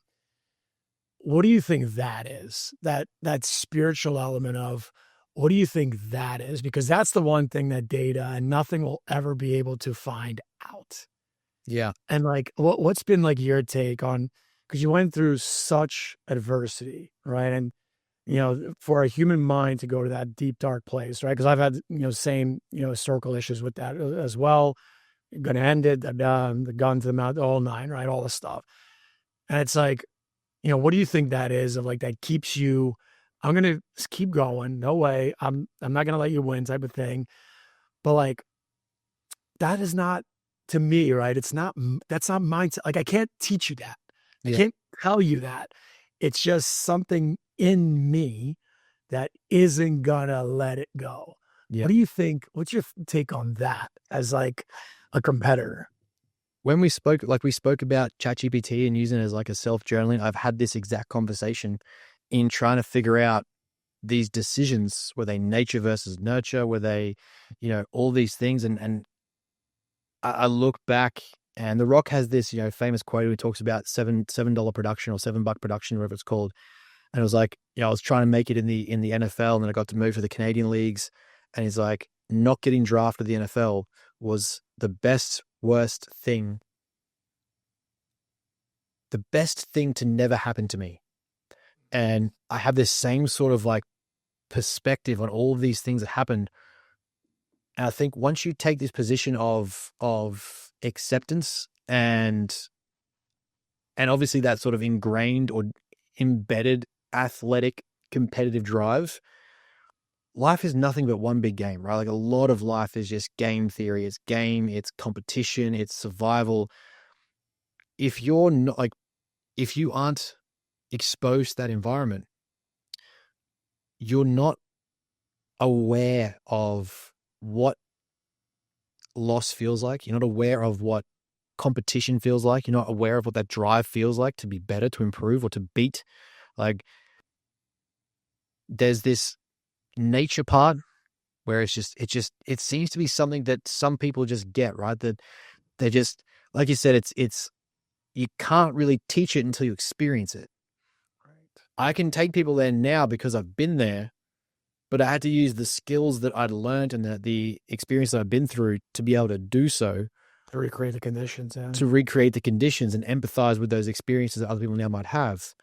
What do you think that is? That spiritual element of, what do you think that is? Because that's the one thing that data and nothing will ever be able to find out. Yeah. And like, what's been like your take on, because you went through such adversity, right? And, for a human mind to go to that deep, dark place, right? Because I've had, same, circle issues with that as well. Going to end it, the gun to the mouth, the whole nine, right? All the stuff. And it's like, what do you think that is, of like, that keeps you, I'm going to keep going. No way. I'm not going to let you win, type of thing. But like, that is not, to me, right? That's not mindset. Like, I can't teach you that. I can't tell you that. It's just something in me that isn't gonna let it go. Yeah. What do you think? What's your take on that as like a competitor? When we spoke about ChatGPT and using it as like a self-journaling, I've had this exact conversation in trying to figure out these decisions. Were they nature versus nurture? Were they, all these things? And I look back, and The Rock has this, famous quote where he talks about $7 production or $7 production, whatever it's called. And it was like, I was trying to make it in the NFL, and then I got to move to the Canadian leagues. And he's like, not getting drafted to the NFL was the worst thing to never happen to me. And I have this same sort of like perspective on all of these things that happened. And I think once you take this position of acceptance and obviously that sort of ingrained or embedded athletic competitive drive, life is nothing but one big game, right? Like, a lot of life is just game theory. It's game, it's competition, it's survival. If you're not if you aren't exposed to that environment, you're not aware of what loss feels like. You're not aware of what competition feels like. You're not aware of what that drive feels like to be better, to improve, or to beat. Like, there's this nature part where it seems to be something that some people just get, right? That they just, like you said, it's you can't really teach it until you experience it. Right. I can take people there now because I've been there, but I had to use the skills that I'd learned and the experience that I've been through to be able to do so. To recreate the conditions. Yeah. To recreate the conditions and empathize with those experiences that other people now might have.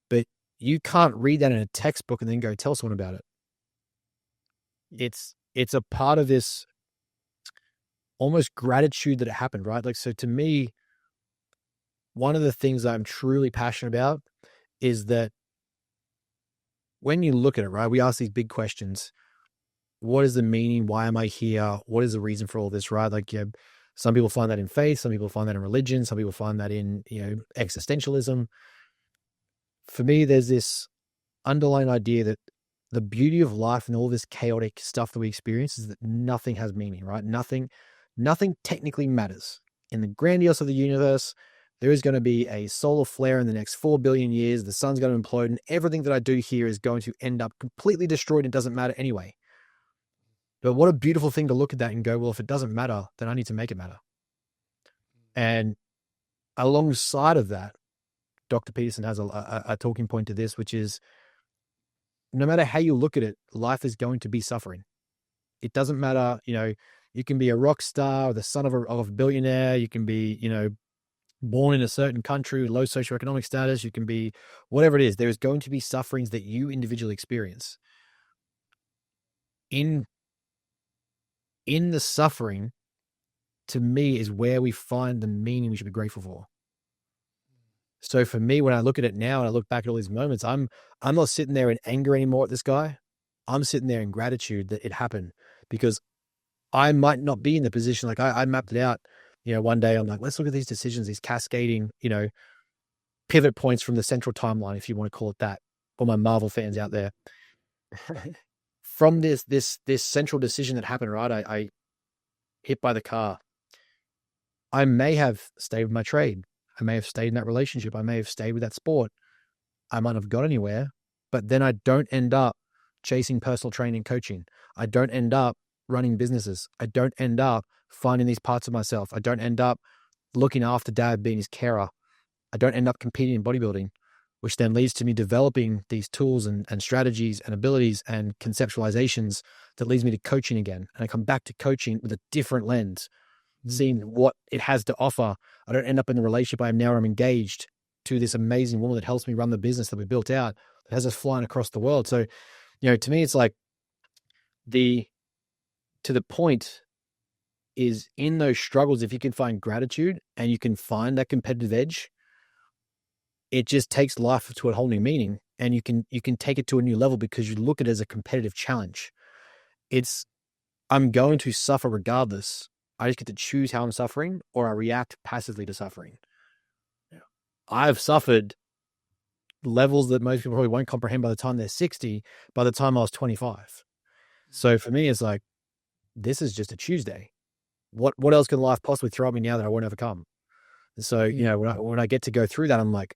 But you can't read that in a textbook and then go tell someone about it. It's a part of this almost gratitude that it happened, right? Like, so to me, one of the things I'm truly passionate about is that when you look at it, right, we ask these big questions. What is the meaning? Why am I here? What is the reason for all this, right? Like, some people find that in faith. Some people find that in religion. Some people find that in, existentialism. For me, there's this underlying idea that the beauty of life and all this chaotic stuff that we experience is that nothing has meaning, right? Nothing technically matters. In the grandiose of the universe, there is going to be a solar flare in the next 4 billion years. The sun's going to implode, and everything that I do here is going to end up completely destroyed. It doesn't matter anyway. But what a beautiful thing to look at that and go, well, if it doesn't matter, then I need to make it matter. And alongside of that, Dr. Peterson has a talking point to this, which is, no matter how you look at it, life is going to be suffering. It doesn't matter, you can be a rock star or the son of a billionaire. You can be, born in a certain country with low socioeconomic status. You can be whatever it is. There is going to be sufferings that you individually experience. In in the suffering, to me, is where we find the meaning we should be grateful for. So for me, when I look at it now and I look back at all these moments, I'm not sitting there in anger anymore at this guy. I'm sitting there in gratitude that it happened, because I might not be in the position. Like I mapped it out, one day I'm like, let's look at these decisions, these cascading, pivot points from the central timeline, if you want to call it that, for my Marvel fans out there. From this central decision that happened, right? I hit by the car. I may have stayed with my trade. I may have stayed in that relationship. I may have stayed with that sport. I might have got anywhere, but then I don't end up chasing personal training coaching. I don't end up running businesses. I don't end up finding these parts of myself. I don't end up looking after dad, being his carer. I don't end up competing in bodybuilding, which then leads to me developing these tools and strategies and abilities and conceptualizations that leads me to coaching again. And I come back to coaching with a different lens, seeing what it has to offer. I don't end up in the relationship I am now. I'm engaged to this amazing woman that helps me run the business that we built out, that has us flying across the world. So, to me, it's like to the point is, in those struggles, if you can find gratitude and you can find that competitive edge, it just takes life to a whole new meaning, and you can take it to a new level because you look at it as a competitive challenge. I'm going to suffer regardless. I just get to choose how I'm suffering, or I react passively to suffering. Yeah. I've suffered levels that most people probably won't comprehend by the time they're 60, by the time I was 25. So for me, it's like, this is just a Tuesday. What else can life possibly throw at me now that I won't overcome? So, when I get to go through that, I'm like,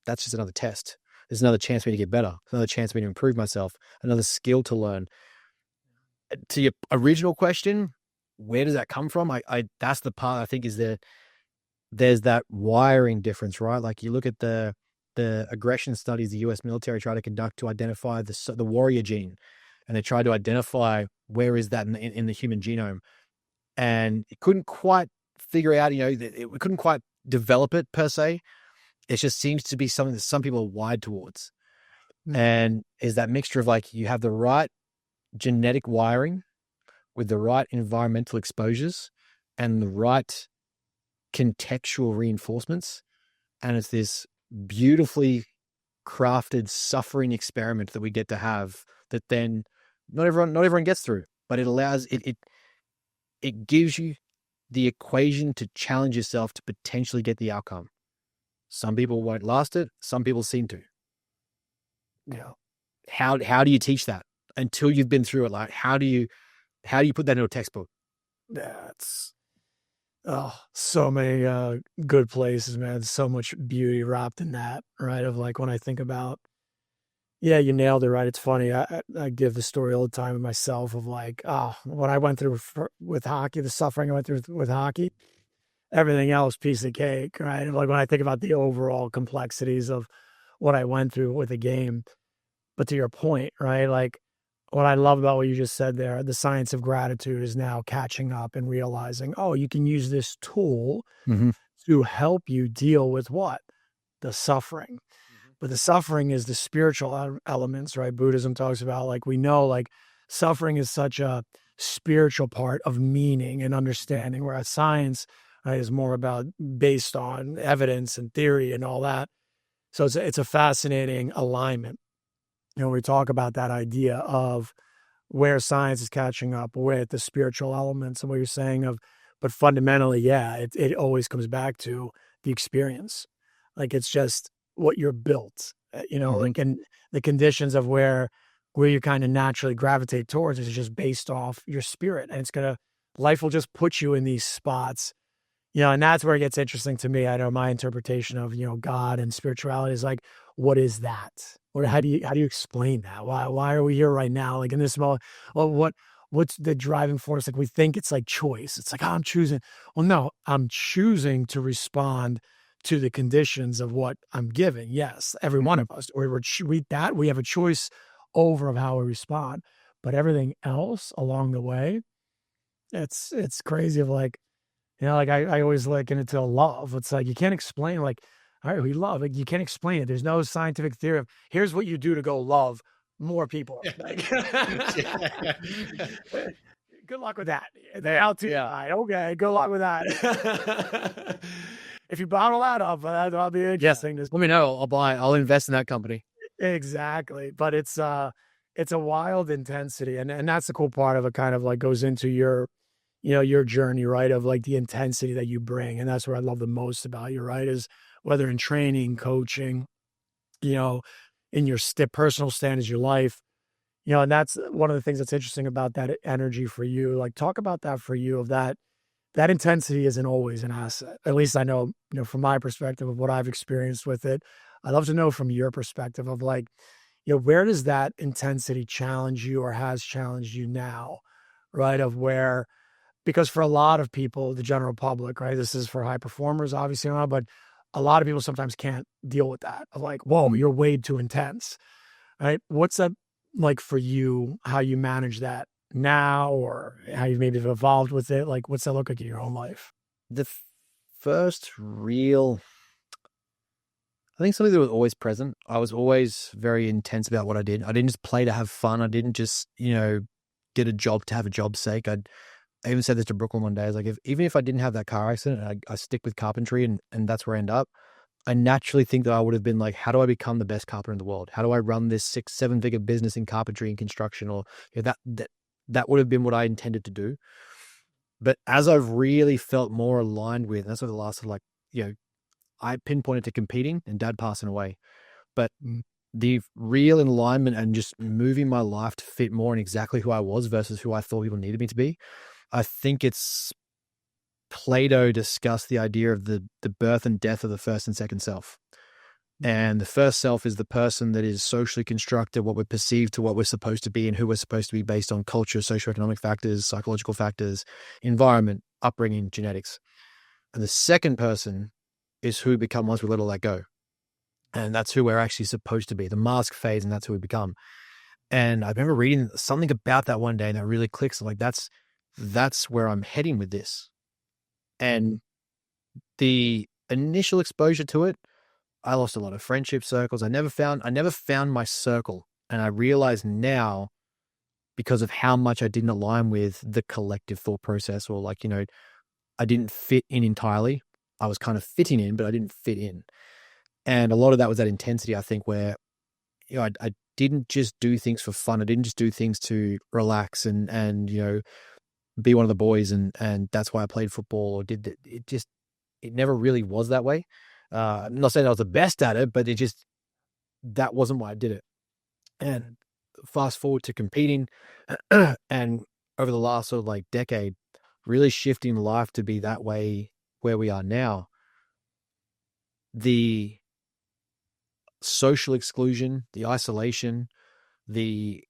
that's just another test. There's another chance for me to get better. Another chance for me to improve myself. Another skill to learn. To your original question, where does that come from? That's the part I think is there's that wiring difference, right? Like you look at the aggression studies the US military try to conduct to identify the warrior gene, and they try to identify where is that in the human genome, and it couldn't quite figure out, it couldn't quite develop it per se. It just seems to be something that some people are wired towards. And is that mixture of like, you have the right genetic wiring with the right environmental exposures and the right contextual reinforcements. And it's this beautifully crafted suffering experiment that we get to have that then not everyone gets through, but it allows it gives you the equation to challenge yourself to potentially get the outcome. Some people won't last it. Some people seem to. How do you teach that until you've been through it? Like, how do you put that into a textbook? That's so many good places, man. So much beauty wrapped in that, right? Of like, when I think about, you nailed it, right? It's funny. I give the story all the time of myself of like, what I went through with hockey, the suffering I went through with hockey, everything else, piece of cake, right? Like when I think about the overall complexities of what I went through with the game. But to your point, right? Like what I love about what you just said there, the science of gratitude is now catching up and realizing, you can use this tool to help you deal with what? The suffering. But the suffering is the spiritual elements, right? Buddhism talks about, like, we know, like, suffering is such a spiritual part of meaning and understanding, whereas science, right, is more about based on evidence and theory and all that. So it's a fascinating alignment. We talk about that idea of where science is catching up with the spiritual elements and what you're saying but fundamentally, it always comes back to the experience. Like, it's just what you're built, like, and the conditions of where you kind of naturally gravitate towards is just based off your spirit. And life will just put you in these spots, and that's where it gets interesting to me. I know my interpretation of, God and spirituality is like, what is that? Or how do you explain that? Why are we here right now? Like in this moment, what's the driving force? Like we think it's like choice. It's like, I'm choosing. Well, no, I'm choosing to respond to the conditions of what I'm given. Yes, every one of us, we have a choice over of how we respond, but everything else along the way, it's crazy of like, like I always liken it to love. It's like, you can't explain, like, all right, we love, like, you can't explain it. There's no scientific theory of here's what you do to go love more people. Like, Good luck with that. The LT, okay, good luck with that. If you bottle that up, that'll be interesting. Let me know. I'll invest in that company. Exactly. But it's a wild intensity. And that's the cool part of it, kind of like goes into your, your journey, right? Of like the intensity that you bring. And that's what I love the most about you, right? Is whether in training, coaching, in your personal standards, your life, and that's one of the things that's interesting about that energy for you. Like, talk about that for you, of that intensity isn't always an asset. At least I know, from my perspective of what I've experienced with it. I'd love to know from your perspective of like, where does that intensity challenge you or has challenged you now, right? Of where, because for a lot of people, the general public, right, this is for high performers, obviously, but a lot of people sometimes can't deal with that. Of like, whoa, you're way too intense, right? What's that like for you, how you manage that now, or how you maybe have evolved with it? Like, what's that look like in your own life? The first real, I think something that was always present. I was always very intense about what I did. I didn't just play to have fun. I didn't just, get a job to have a job's sake. I even said this to Brooklyn one day. I was like, even if I didn't have that car accident, I stick with carpentry and that's where I end up. I naturally think that I would have been like, how do I become the best carpenter in the world? How do I run this 6-7 figure business in carpentry and construction? Or that would have been what I intended to do. But as I've really felt more aligned with, and that's over the last, I pinpointed to competing and dad passing away. But the real alignment and just moving my life to fit more in exactly who I was versus who I thought people needed me to be. I think it's Plato discussed the idea of the birth and death of the first and second self. And the first self is the person that is socially constructed, what we're perceived to what we're supposed to be and who we're supposed to be based on culture, socioeconomic factors, psychological factors, environment, upbringing, genetics. And the second person is who we become once we let all that go. And that's who we're actually supposed to be. The mask fades and that's who we become. And I remember reading something about that one day and that really clicks. I'm like, that's where I'm heading with this. And the initial exposure to it, I lost a lot of friendship circles. I never found my circle. And I realize now, because of how much I didn't align with the collective thought process, or like, I didn't fit in entirely. I was kind of fitting in, but I didn't fit in. And a lot of that was that intensity, I think, where, I didn't just do things for fun. I didn't just do things to relax and be one of the boys. And that's why I played football or did it. It never really was that way. I'm not saying I was the best at it, but that wasn't why I did it. And fast forward to competing and over the last sort of like decade, really shifting life to be that way where we are now. The social exclusion, the isolation, the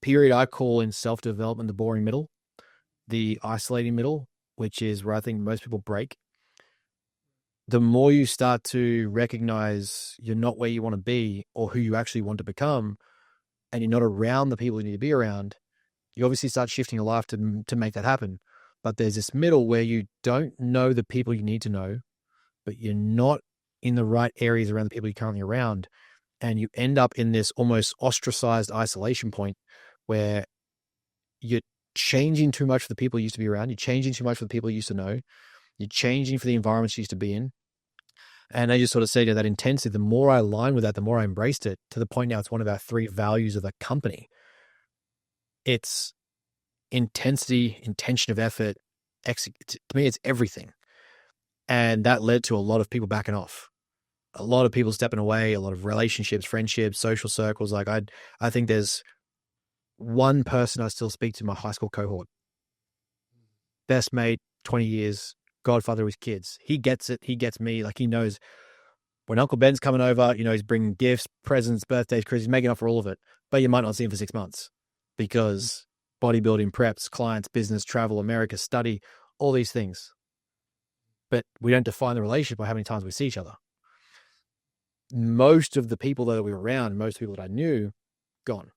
period I call in self-development, the boring middle, the isolating middle, which is where I think most people break. The more you start to recognize you're not where you want to be or who you actually want to become, and you're not around the people you need to be around, you obviously start shifting your life to make that happen. But there's this middle where you don't know the people you need to know, but you're not in the right areas around the people you're currently around. And you end up in this almost ostracized isolation point where you're changing too much for the people you used to be around. You're changing too much for the people you used to know. You're changing for the environments you used to be in. And I just sort of say to that intensity, the more I align with that, the more I embraced it, to the point now it's one of our 3 values of the company. It's intensity, intention of effort. To me, it's everything. And that led to a lot of people backing off, a lot of people stepping away, a lot of relationships, friendships, social circles. Like I think there's one person I still speak to, my high school cohort, best mate, 20 years, godfather of his kids. He gets it. He gets me. Like, he knows when Uncle Ben's coming over, he's bringing gifts, presents, birthdays, Christmas, he's making up for all of it. But you might not see him for 6 months because bodybuilding, preps, clients, business, travel, America, study, all these things. But we don't define the relationship by how many times we see each other. Most of the people that we were around, most people that I knew, gone.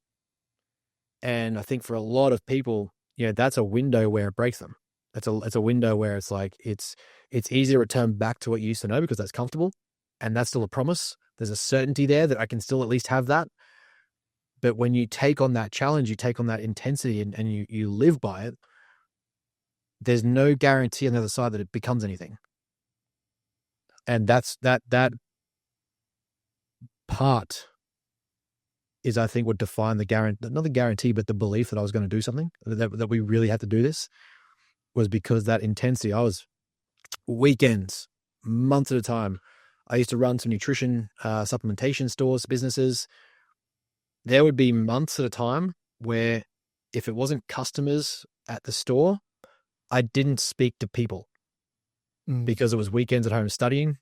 And I think for a lot of people, that's a window where it breaks them. It's a window where it's like, it's easy to return back to what you used to know because that's comfortable. And that's still a promise. There's a certainty there that I can still at least have that. But when you take on that challenge, you take on that intensity and you live by it, there's no guarantee on the other side that it becomes anything. And that part is, I think, what defined the guarantee, not the guarantee, but the belief that I was going to do something, that we really had to do this, was because that intensity. I was weekends, months at a time. I used to run some nutrition, supplementation stores, businesses. There would be months at a time where if it wasn't customers at the store, I didn't speak to people because it was weekends at home studying.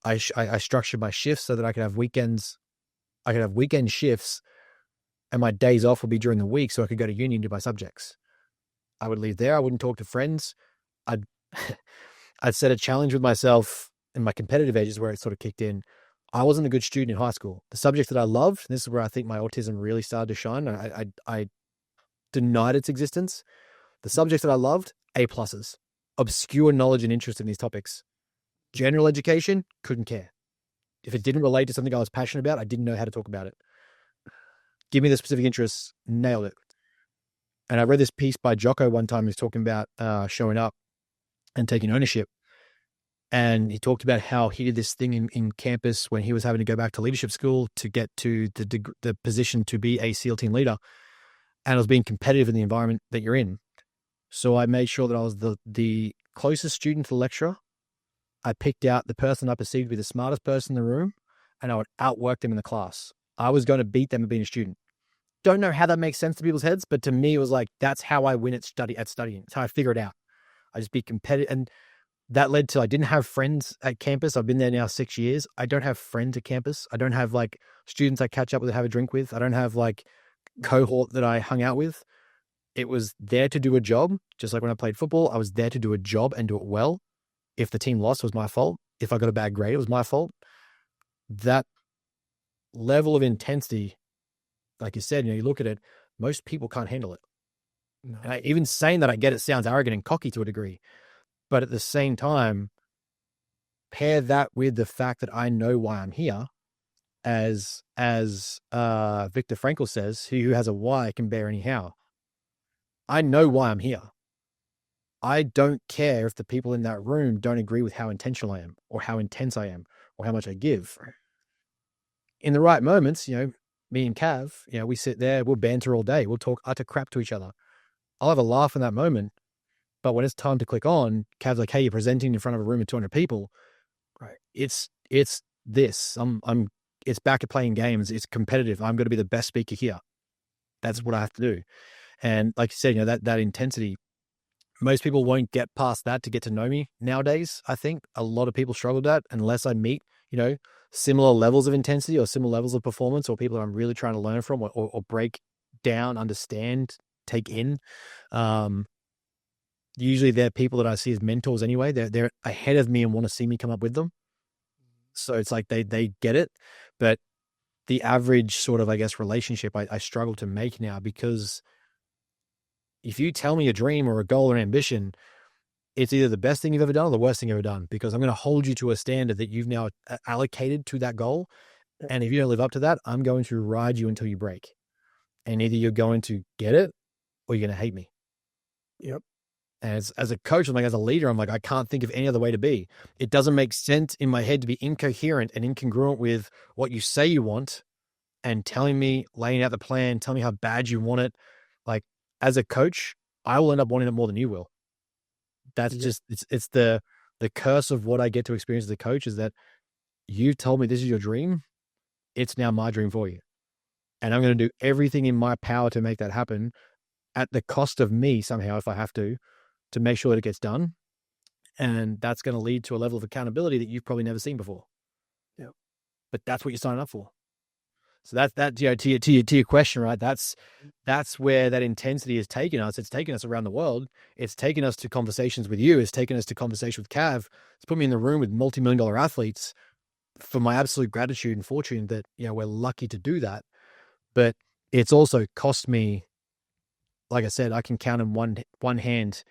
I structured my shifts so that I could have weekends. I could have weekend shifts, and my days off would be during the week, so I could go to uni and do my subjects. I would leave there. I wouldn't talk to friends. I'd set a challenge with myself in my competitive edges where it sort of kicked in. I wasn't a good student in high school. The subject that I loved, this is where I think my autism really started to shine. I denied its existence. The subjects that I loved, A pluses. Obscure knowledge and interest in these topics. General education, couldn't care. If it didn't relate to something I was passionate about, I didn't know how to talk about it. Give me the specific interests, nailed it. And I read this piece by Jocko one time. He was talking about showing up and taking ownership. And he talked about how he did this thing in campus when he was having to go back to leadership school to get to the position to be a SEAL team leader. And I was being competitive in the environment that you're in. So I made sure that I was the closest student to the lecturer. I picked out the person I perceived to be the smartest person in the room, and I would outwork them in the class. I was going to beat them at being a student. Don't know how that makes sense to people's heads, but to me, it was like, that's how I win at studying. That's how I figure it out. I just be competitive. And that led to, I didn't have friends at campus. I've been there now 6 years. I don't have friends at campus. I don't have like students I catch up with and have a drink with. I don't have like cohort that I hung out with. It was there to do a job. Just like when I played football, I was there to do a job and do it well. If the team lost, it was my fault. If I got a bad grade, it was my fault. That level of intensity, like you said, you look at it, most people can't handle it. No. And even saying that, I get it sounds arrogant and cocky to a degree. But at the same time, pair that with the fact that I know why I'm here. As Viktor Frankl says, he who has a why can bear any how. I know why I'm here. I don't care if the people in that room don't agree with how intentional I am or how intense I am or how much I give. In the right moments, me and Cav, we sit there, we'll banter all day. We'll talk utter crap to each other. I'll have a laugh in that moment. But when it's time to click on, Cav's like, hey, you're presenting in front of a room of 200 people. Right. It's this. It's back at playing games. It's competitive. I'm going to be the best speaker here. That's what I have to do. And like you said, that intensity, most people won't get past that to get to know me nowadays. I think a lot of people struggle with that unless I meet, similar levels of intensity or similar levels of performance or people that I'm really trying to learn from or break down, understand, take in. Usually they're people that I see as mentors anyway. They're ahead of me and want to see me come up with them. So it's like they get it. But the average sort of, I guess, relationship I struggle to make now, because if you tell me a dream or a goal or an ambition, it's either the best thing you've ever done or the worst thing you've ever done, because I'm going to hold you to a standard that you've now allocated to that goal. And if you don't live up to that, I'm going to ride you until you break. And either you're going to get it or you're going to hate me. Yep. And as a coach, I'm like, as a leader, I'm like, I can't think of any other way to be. It doesn't make sense in my head to be incoherent and incongruent with what you say you want and telling me, laying out the plan, telling me how bad you want it. Like, as a coach, I will end up wanting it more than you will. That's just, it's the curse of what I get to experience as a coach, is that you've told me this is your dream. It's now my dream for you. And I'm going to do everything in my power to make that happen at the cost of me somehow, if I have to make sure that it gets done. And that's going to lead to a level of accountability that you've probably never seen before. Yeah. But that's what you're signing up for. So that to your question, right? That's where that intensity has taken us. It's taken us around the world. It's taken us to conversations with you. It's taken us to conversation with Cav. It's put me in the room with multi-million-dollar athletes, for my absolute gratitude and fortune that, we're lucky to do that. But it's also cost me, like I said, I can count in one hand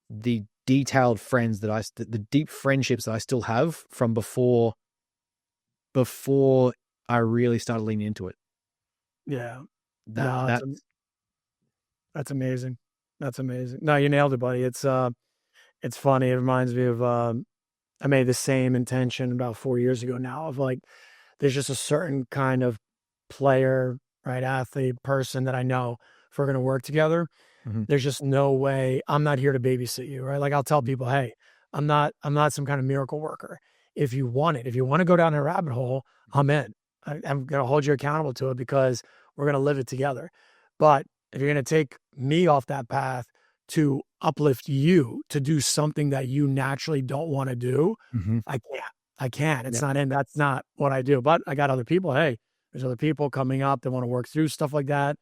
the detailed friends that the deep friendships that I still have from before I really started leaning into it. Yeah. That's amazing. That's amazing. No, you nailed it, buddy. It's, It's funny. It reminds me of, I made the same intention about 4 years ago now of like, there's just a certain kind of player, right? Athlete, person that I know, if we're going to work together, Mm-hmm. there's just no way. I'm not here to babysit you, right? Like I'll tell people, hey, I'm not some kind of miracle worker. If you want it, if you want to go down a rabbit hole, I'm in. I'm going to hold you accountable to it because we're going to live it together. But if you're going to take me off that path to uplift you to do something that you naturally don't want to do, Mm-hmm. I can't. I can't. It's Yeah. not in. That's not what I do. But I got other people. Hey, there's other people coming up that want to work through stuff like that.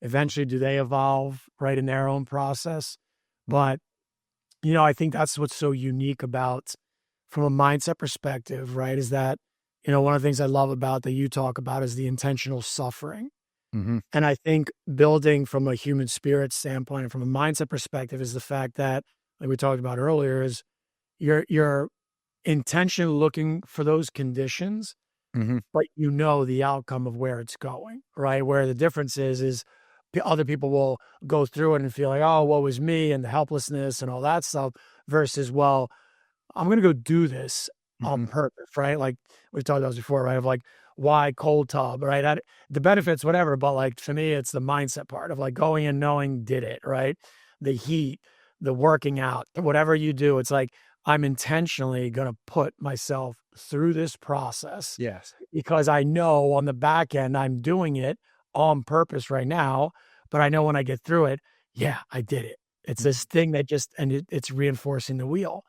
Eventually, do they evolve right in their own process? But, I think that's what's so unique about, from a mindset perspective, right? Is that, one of the things I love about that you talk about is the intentional suffering. Mm-hmm. And I think building from a human spirit standpoint and from a mindset perspective is the fact that, like we talked about earlier, is you're intentionally looking for those conditions, Mm-hmm. but the outcome of where it's going, right? Where the difference is other people will go through it and feel like, oh, woe is me, and the helplessness and all that stuff, versus, well, I'm going to go do this on Mm-hmm. purpose, right? Like we've talked about this before, right? Of like, why cold tub, right? The benefits, whatever, but like for me, it's the mindset part of like going and knowing did it, right? The heat, the working out, whatever you do, it's like I'm intentionally going to put myself through this process Yes. because I know on the back end I'm doing it on purpose right now, but I know when I get through it, yeah, I did it. It's this thing that it's reinforcing the wheel.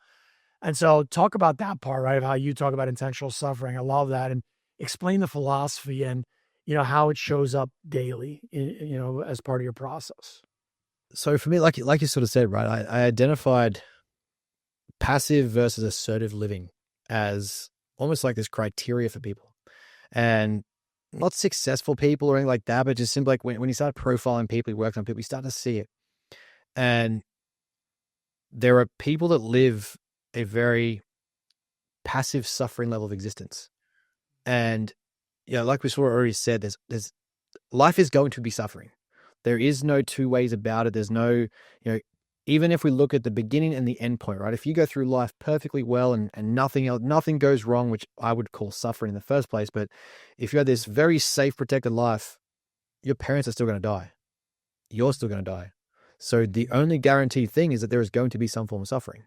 And so talk about that part, right? Of how you talk about intentional suffering. I love that. And explain the philosophy and, how it shows up daily, as part of your process. So for me, like you sort of said, right, I identified passive versus assertive living as almost like this criteria for people. And not successful people or anything like that, but just simply like when you start profiling people, you work on people, you start to see it. And there are people that live a very passive suffering level of existence. And like we sort of already said, there's life is going to be suffering. There is no two ways about it. There's no, even if we look at the beginning and the end point, right? If you go through life perfectly well and nothing else, nothing goes wrong, which I would call suffering in the first place. But if you have this very safe, protected life, your parents are still going to die. You're still going to die. So the only guaranteed thing is that there is going to be some form of suffering.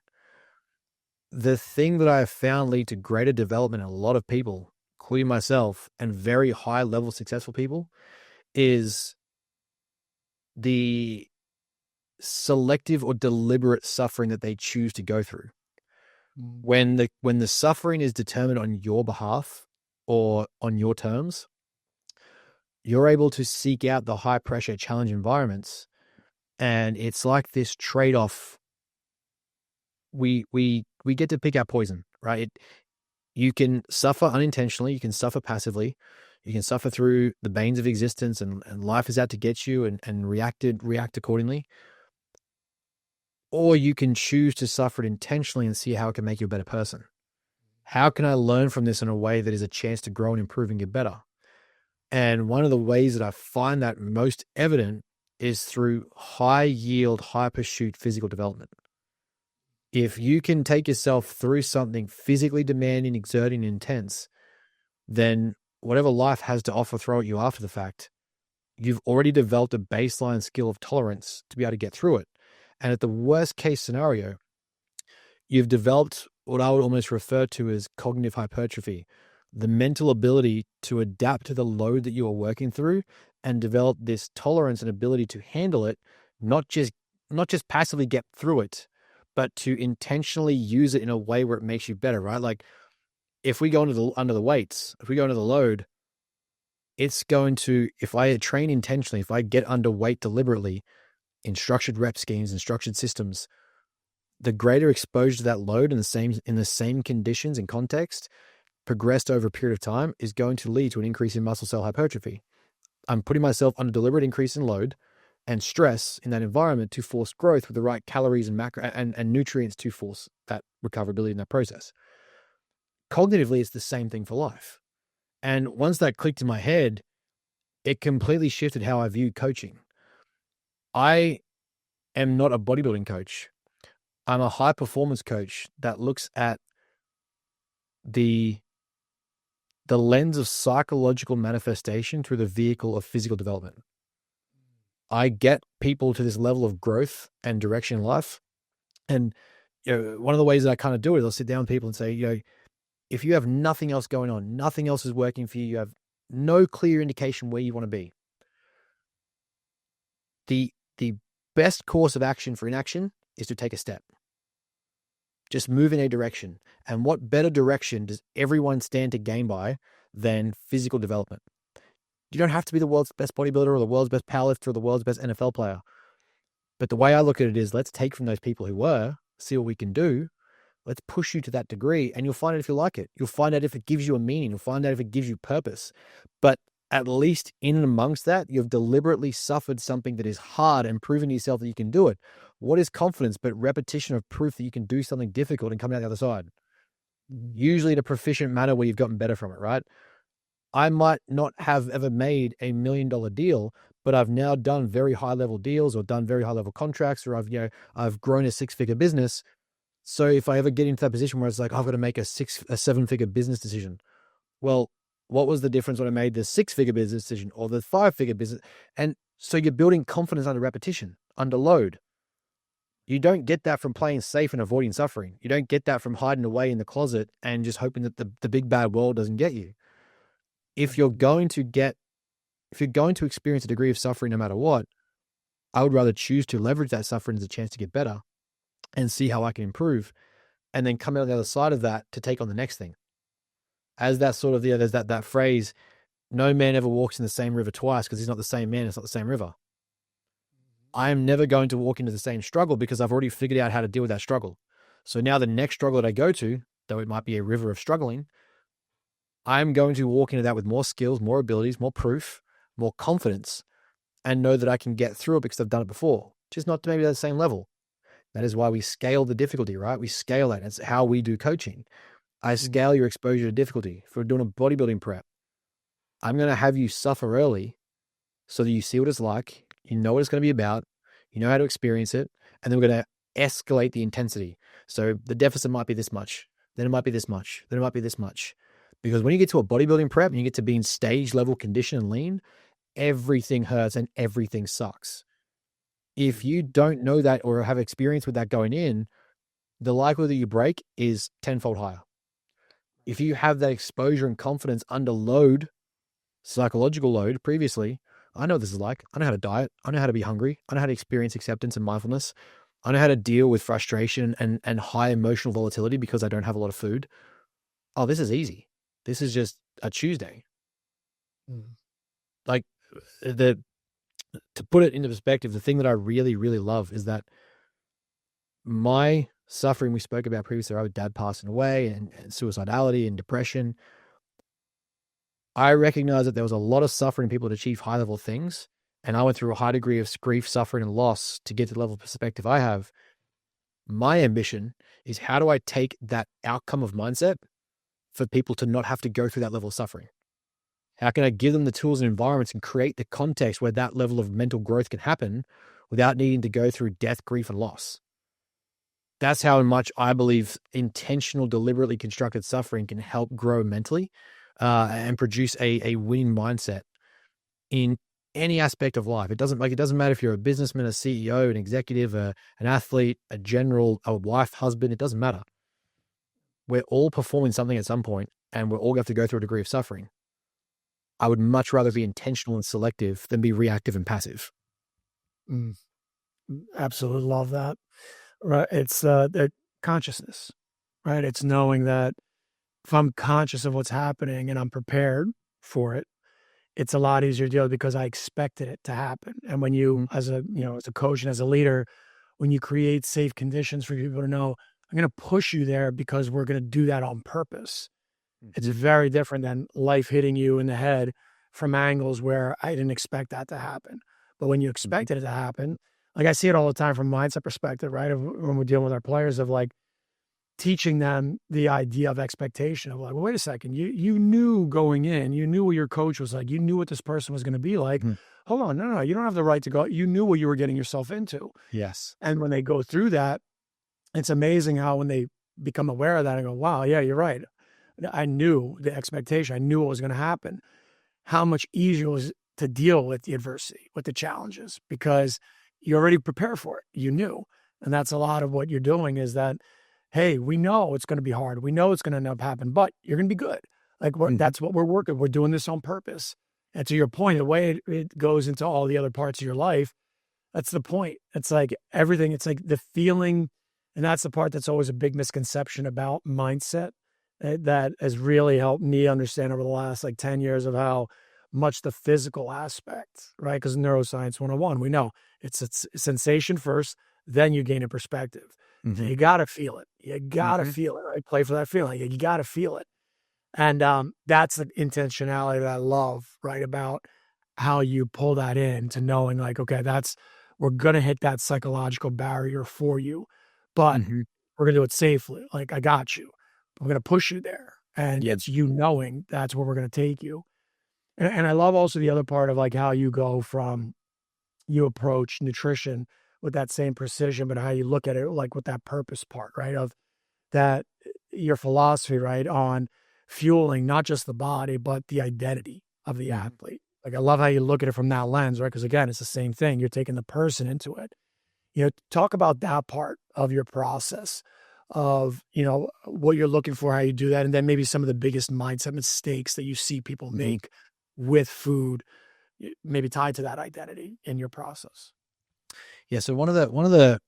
The thing that I have found lead to greater development in a lot of people, including myself, and very high level successful people, is the selective or deliberate suffering that they choose to go through. When the suffering is determined on your behalf or on your terms, you're able to seek out the high pressure challenge environments. And it's like this trade-off. We get to pick our poison, right? You can suffer unintentionally, you can suffer passively, you can suffer through the banes of existence and life is out to get you and react accordingly. Or you can choose to suffer it intentionally and see how it can make you a better person. How can I learn from this in a way that is a chance to grow and improve and get better? And one of the ways that I find that most evident is through high yield, high pursuit physical development. If you can take yourself through something physically demanding, exerting, intense, then whatever life has to offer, throw at you after the fact, you've already developed a baseline skill of tolerance to be able to get through it. And at the worst case scenario, you've developed what I would almost refer to as cognitive hypertrophy, the mental ability to adapt to the load that you are working through and develop this tolerance and ability to handle it, not just passively get through it, but to intentionally use it in a way where it makes you better, right? Like if we go under the weights, if we go under the load, it's going to, if I train intentionally, if I get underweight deliberately in structured rep schemes and structured systems, the greater exposure to that load in the same conditions and context progressed over a period of time is going to lead to an increase in muscle cell hypertrophy. I'm putting myself under deliberate increase in load and stress in that environment to force growth with the right calories and macro and nutrients to force that recoverability in that process. Cognitively, it's the same thing for life. And once that clicked in my head, it completely shifted how I view coaching. I am not a bodybuilding coach. I'm a high performance coach that looks at the lens of psychological manifestation through the vehicle of physical development. I get people to this level of growth and direction in life. And one of the ways that I kind of do it is I'll sit down with people and say, if you have nothing else going on, nothing else is working for you, you have no clear indication where you want to be, the best course of action for inaction is to take a step. Just move in a direction. And what better direction does everyone stand to gain by than physical development? You don't have to be the world's best bodybuilder or the world's best powerlifter or the world's best NFL player. But the way I look at it is, let's take from those people who were, see what we can do. Let's push you to that degree, and you'll find out if you like it. You'll find out if it gives you a meaning. You'll find out if it gives you purpose. But at least in and amongst that, you've deliberately suffered something that is hard and proven to yourself that you can do it. What is confidence but repetition of proof that you can do something difficult and come out the other side? Usually in a proficient manner where you've gotten better from it, right? I might not have ever made $1 million deal, but I've now done very high level deals or done very high level contracts, or I've grown a 6-figure business. So if I ever get into that position where it's like, I've got to make a 7-figure business decision. Well, what was the difference when I made the 6-figure business decision or the 5-figure business? And so you're building confidence under repetition, under load. You don't get that from playing safe and avoiding suffering. You don't get that from hiding away in the closet and just hoping that the big bad world doesn't get you. If you're going to experience a degree of suffering no matter what, I would rather choose to leverage that suffering as a chance to get better and see how I can improve, and then come out on the other side of that to take on the next thing. As that sort of, there's that phrase, no man ever walks in the same river twice, because he's not the same man, it's not the same river. I am never going to walk into the same struggle because I've already figured out how to deal with that struggle. So now the next struggle that I go to, though it might be a river of struggling, I'm going to walk into that with more skills, more abilities, more proof, more confidence, and know that I can get through it because I've done it before, just not to maybe at the same level. That is why we scale the difficulty, right? We scale that. It's how we do coaching. I scale your exposure to difficulty. If we're doing a bodybuilding prep, I'm going to have you suffer early so that you see what it's like, you know what it's going to be about, you know how to experience it, and then we're going to escalate the intensity. So the deficit might be this much, then it might be this much, then it might be this much. Because when you get to a bodybuilding prep and you get to be in stage level condition and lean, everything hurts and everything sucks. If you don't know that or have experience with that going in, the likelihood that you break is tenfold higher. If you have that exposure and confidence under load, psychological load previously, I know what this is like. I know how to diet. I know how to be hungry. I know how to experience acceptance and mindfulness. I know how to deal with frustration and high emotional volatility because I don't have a lot of food. Oh, this is easy. This is just a Tuesday. Like to put it into perspective, the thing that I really, really love is that my suffering we spoke about previously, with dad passing away and suicidality and depression, I recognize that there was a lot of suffering people to achieve high level things. And I went through a high degree of grief, suffering, and loss to get to the level of perspective I have. My ambition is, how do I take that outcome of mindset for people to not have to go through that level of suffering? How can I give them the tools and environments and create the context where that level of mental growth can happen without needing to go through death, grief, and loss? That's how much I believe intentional, deliberately constructed suffering can help grow mentally and produce a winning mindset in any aspect of life. It doesn't matter if you're a businessman, a CEO, an executive, an athlete, a general, a wife, husband, it doesn't matter. We're all performing something at some point, and we're all going to have to go through a degree of suffering. I would much rather be intentional and selective than be reactive and passive. Absolutely love that. Right. It's the consciousness, right? It's knowing that if I'm conscious of what's happening and I'm prepared for it, it's a lot easier to deal with because I expected it to happen. And when you, as a coach and as a leader, when you create safe conditions for people to know, I'm going to push you there because we're going to do that on purpose. It's very different than life hitting you in the head from angles where I didn't expect that to happen. But when you expected it to happen, like I see it all the time from a mindset perspective, right? When we're dealing with our players, of like teaching them the idea of expectation of like, well, wait a second, you knew going in, you knew what your coach was like, you knew what this person was going to be like. Hold on, no, you don't have the right to go. You knew what you were getting yourself into. Yes. And when they go through that, It's amazing how when they become aware of that, I go, wow, yeah, you're right. I knew the expectation. I knew what was going to happen. How much easier it was to deal with the adversity, with the challenges, because you already prepared for it. You knew. And that's a lot of what you're doing is that, hey, we know it's going to be hard. We know it's going to end up happening, but you're going to be good. Like that's what we're working. We're doing this on purpose. And to your point, the way it goes into all the other parts of your life, that's the point. It's like everything. It's like the feeling. And that's the part that's always a big misconception about mindset that has really helped me understand over the last like 10 years of how much the physical aspect, right? Because neuroscience 101, we know it's sensation first, then you gain a perspective. So you got to feel it. You got to feel it, right? Play for that feeling. You got to feel it. And that's the intentionality that I love, right? About how you pull that in to knowing like, okay, we're going to hit that psychological barrier for you, but we're going to do it safely. Like, I got you. I'm going to push you there. And it's you knowing that's where we're going to take you. And I love also the other part of like how you go from, you approach nutrition with that same precision, but how you look at it like with that purpose part, right? Of that, your philosophy, right? On fueling not just the body, but the identity of the athlete. Like, I love how you look at it from that lens, right? Because again, it's the same thing. You're taking the person into it. Talk about that part of your process of, what you're looking for, how you do that. And then maybe some of the biggest mindset mistakes that you see people make with food, maybe tied to that identity in your process. Yeah. So one of the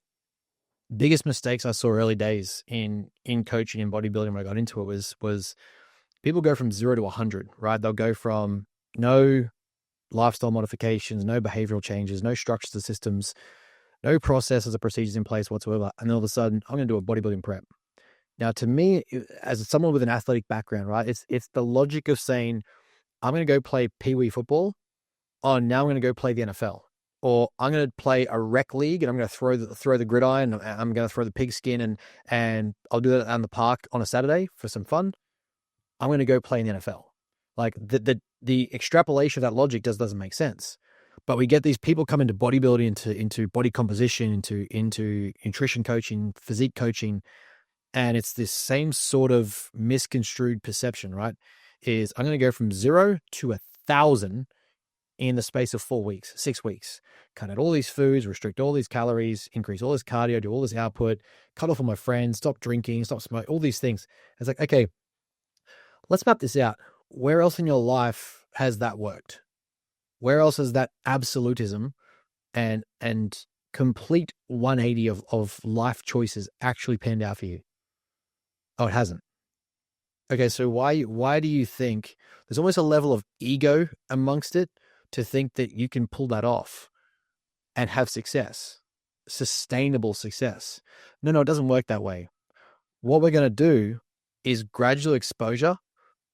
biggest mistakes I saw early days in coaching and bodybuilding when I got into it was people go from 0 to 100, right? They'll go from no lifestyle modifications, no behavioral changes, no structures or systems, no processes or procedures in place whatsoever. And then all of a sudden, I'm going to do a bodybuilding prep. Now, to me, as someone with an athletic background, right, it's the logic of saying, I'm going to go play peewee football. Oh, now I'm going to go play the NFL. Or I'm going to play a rec league and I'm going to throw the gridiron. I'm going to throw the pigskin and I'll do that on the park on a Saturday for some fun. I'm going to go play in the NFL. Like the extrapolation of that logic doesn't make sense. But we get these people come into bodybuilding, into body composition, into nutrition coaching, physique coaching, and it's this same sort of misconstrued perception, right? Is I'm going to go from 0 to 1,000 in the space of 4 weeks, 6 weeks, cut out all these foods, restrict all these calories, increase all this cardio, do all this output, cut off all my friends, stop drinking, stop smoking, all these things. It's like, okay, let's map this out. Where else in your life has that worked? Where else has that absolutism and complete 180 of life choices actually panned out for you? Oh, it hasn't. Okay, so why do you think there's almost a level of ego amongst it to think that you can pull that off and have success, sustainable success? No, it doesn't work that way. What we're going to do is gradual exposure,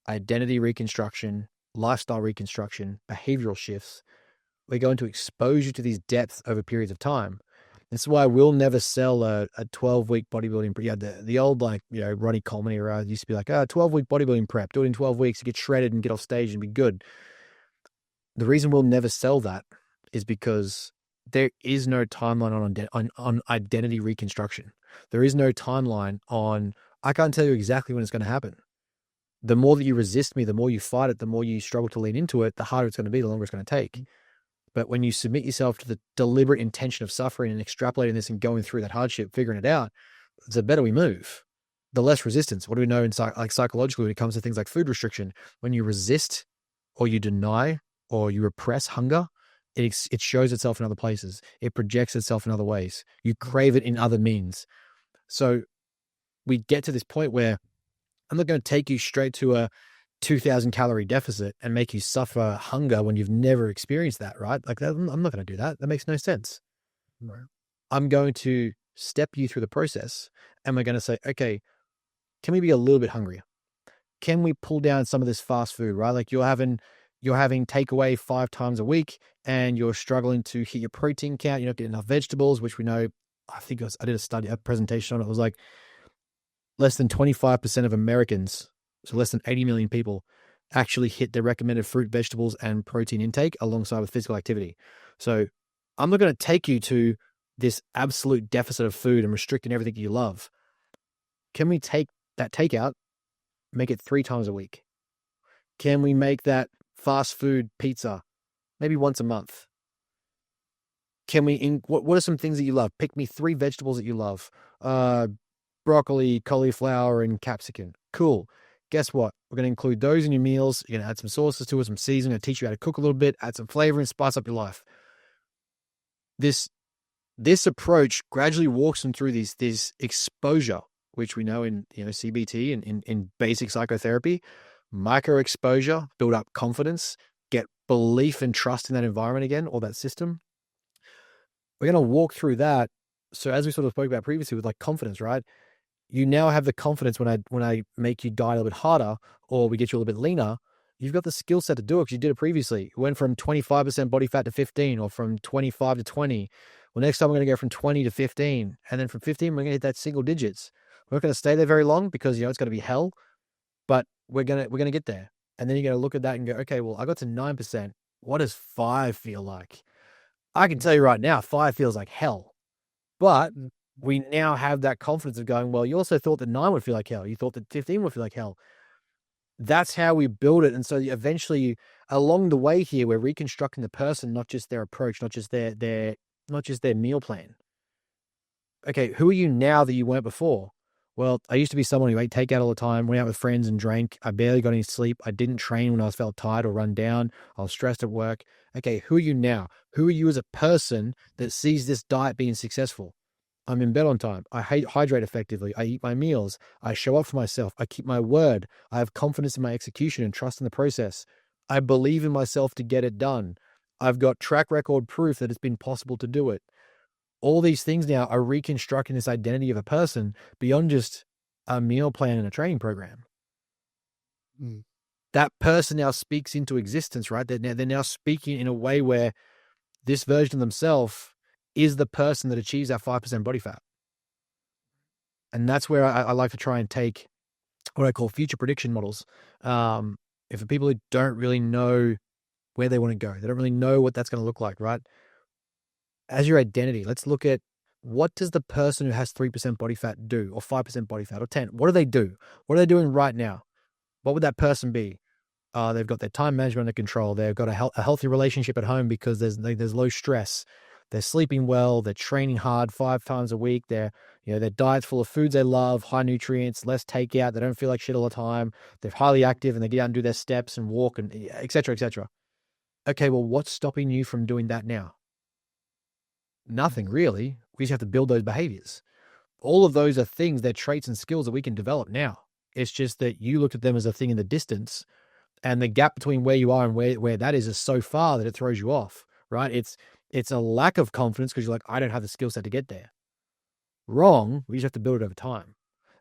identity reconstruction, lifestyle reconstruction, behavioral shifts. We're going to expose you to these depths over periods of time. That's why we'll never sell a 12-week bodybuilding. Yeah, the old Ronnie Coleman era used to be like, 12-week bodybuilding prep, do it in 12 weeks, to get shredded and get off stage and be good. The reason we'll never sell that is because there is no timeline on identity reconstruction. There is no timeline on, I can't tell you exactly when it's going to happen. The more that you resist me, the more you fight it, the more you struggle to lean into it, the harder it's going to be, the longer it's going to take. But when you submit yourself to the deliberate intention of suffering and extrapolating this and going through that hardship, figuring it out, the better we move, the less resistance. What do we know psychologically when it comes to things like food restriction? When you resist or you deny or you repress hunger, it shows itself in other places. It projects itself in other ways. You crave it in other means. So we get to this point where I'm not going to take you straight to a 2,000 calorie deficit and make you suffer hunger when you've never experienced that, right? Like that, I'm not going to do that. That makes no sense. Right. I'm going to step you through the process and we're going to say, okay, can we be a little bit hungrier? Can we pull down some of this fast food, right? Like you're having takeaway 5 times a week and you're struggling to hit your protein count. You're not getting enough vegetables, which we know, I did a presentation on it. It was like less than 25% of Americans, so less than 80 million people, actually hit their recommended fruit, vegetables, and protein intake alongside with physical activity. So I'm not going to take you to this absolute deficit of food and restricting everything you love. Can we take that takeout, make it 3 times a week? Can we make that fast food pizza maybe once a month? Can we, what are some things that you love? Pick me 3 vegetables that you love. Broccoli, cauliflower, and capsicum. Cool. Guess what? We're going to include those in your meals. You're going to add some sauces to it, some seasoning, teach you how to cook a little bit, add some flavor and spice up your life. This approach gradually walks them through this exposure, which we know in CBT and in basic psychotherapy. Micro exposure, build up confidence, get belief and trust in that environment again, or that system. We're going to walk through that. So as we sort of spoke about previously with like confidence, right? You now have the confidence when I make you diet a little bit harder, or we get you a little bit leaner, you've got the skill set to do it because you did it previously. You went from 25% body fat to 15, or from 25 to 20. Well, next time we're going to go from 20 to 15. And then from 15, we're going to hit that single digits. We're not going to stay there very long because, it's going to be hell, but we're going to get there. And then you're going to look at that and go, okay, well, I got to 9%. What does 5 feel like? I can tell you right now, 5 feels like hell. But we now have that confidence of going, well, you also thought that 9 would feel like hell. You thought that 15 would feel like hell. That's how we build it. And so eventually along the way here, we're reconstructing the person, not just their approach, not just their meal plan. Okay, who are you now that you weren't before? Well, I used to be someone who ate takeout all the time, went out with friends and drank. I barely got any sleep. I didn't train when I felt tired or run down. I was stressed at work. Okay, who are you now? Who are you as a person that sees this diet being successful? I'm in bed on time. I hydrate effectively. I eat my meals. I show up for myself. I keep my word. I have confidence in my execution and trust in the process. I believe in myself to get it done. I've got track record proof that it's been possible to do it. All these things now are reconstructing this identity of a person beyond just a meal plan and a training program. That person now speaks into existence, right? They're now speaking in a way where this version of themselves is the person that achieves that 5% body fat. And that's where I like to try and take what I call future prediction models. If for people who don't really know where they want to go, they don't really know what that's going to look like, right? As your identity, let's look at what does the person who has 3% body fat do, or 5% body fat, or 10? What do they do? What are they doing right now? What would that person be? They've got their time management under control. They've got a healthy relationship at home because there's low stress. They're sleeping well. They're training hard 5 times a week. Their diet's full of foods they love, high nutrients, less takeout. They don't feel like shit all the time. They're highly active and they get out and do their steps and walk and et cetera, et cetera. Okay, well, what's stopping you from doing that now? Nothing really. We just have to build those behaviors. All of those are things, they're traits and skills that we can develop now. It's just that you looked at them as a thing in the distance, and the gap between where you are and where that is so far that it throws you off, right? It's a lack of confidence because you're like, I don't have the skill set to get there. Wrong. We just have to build it over time.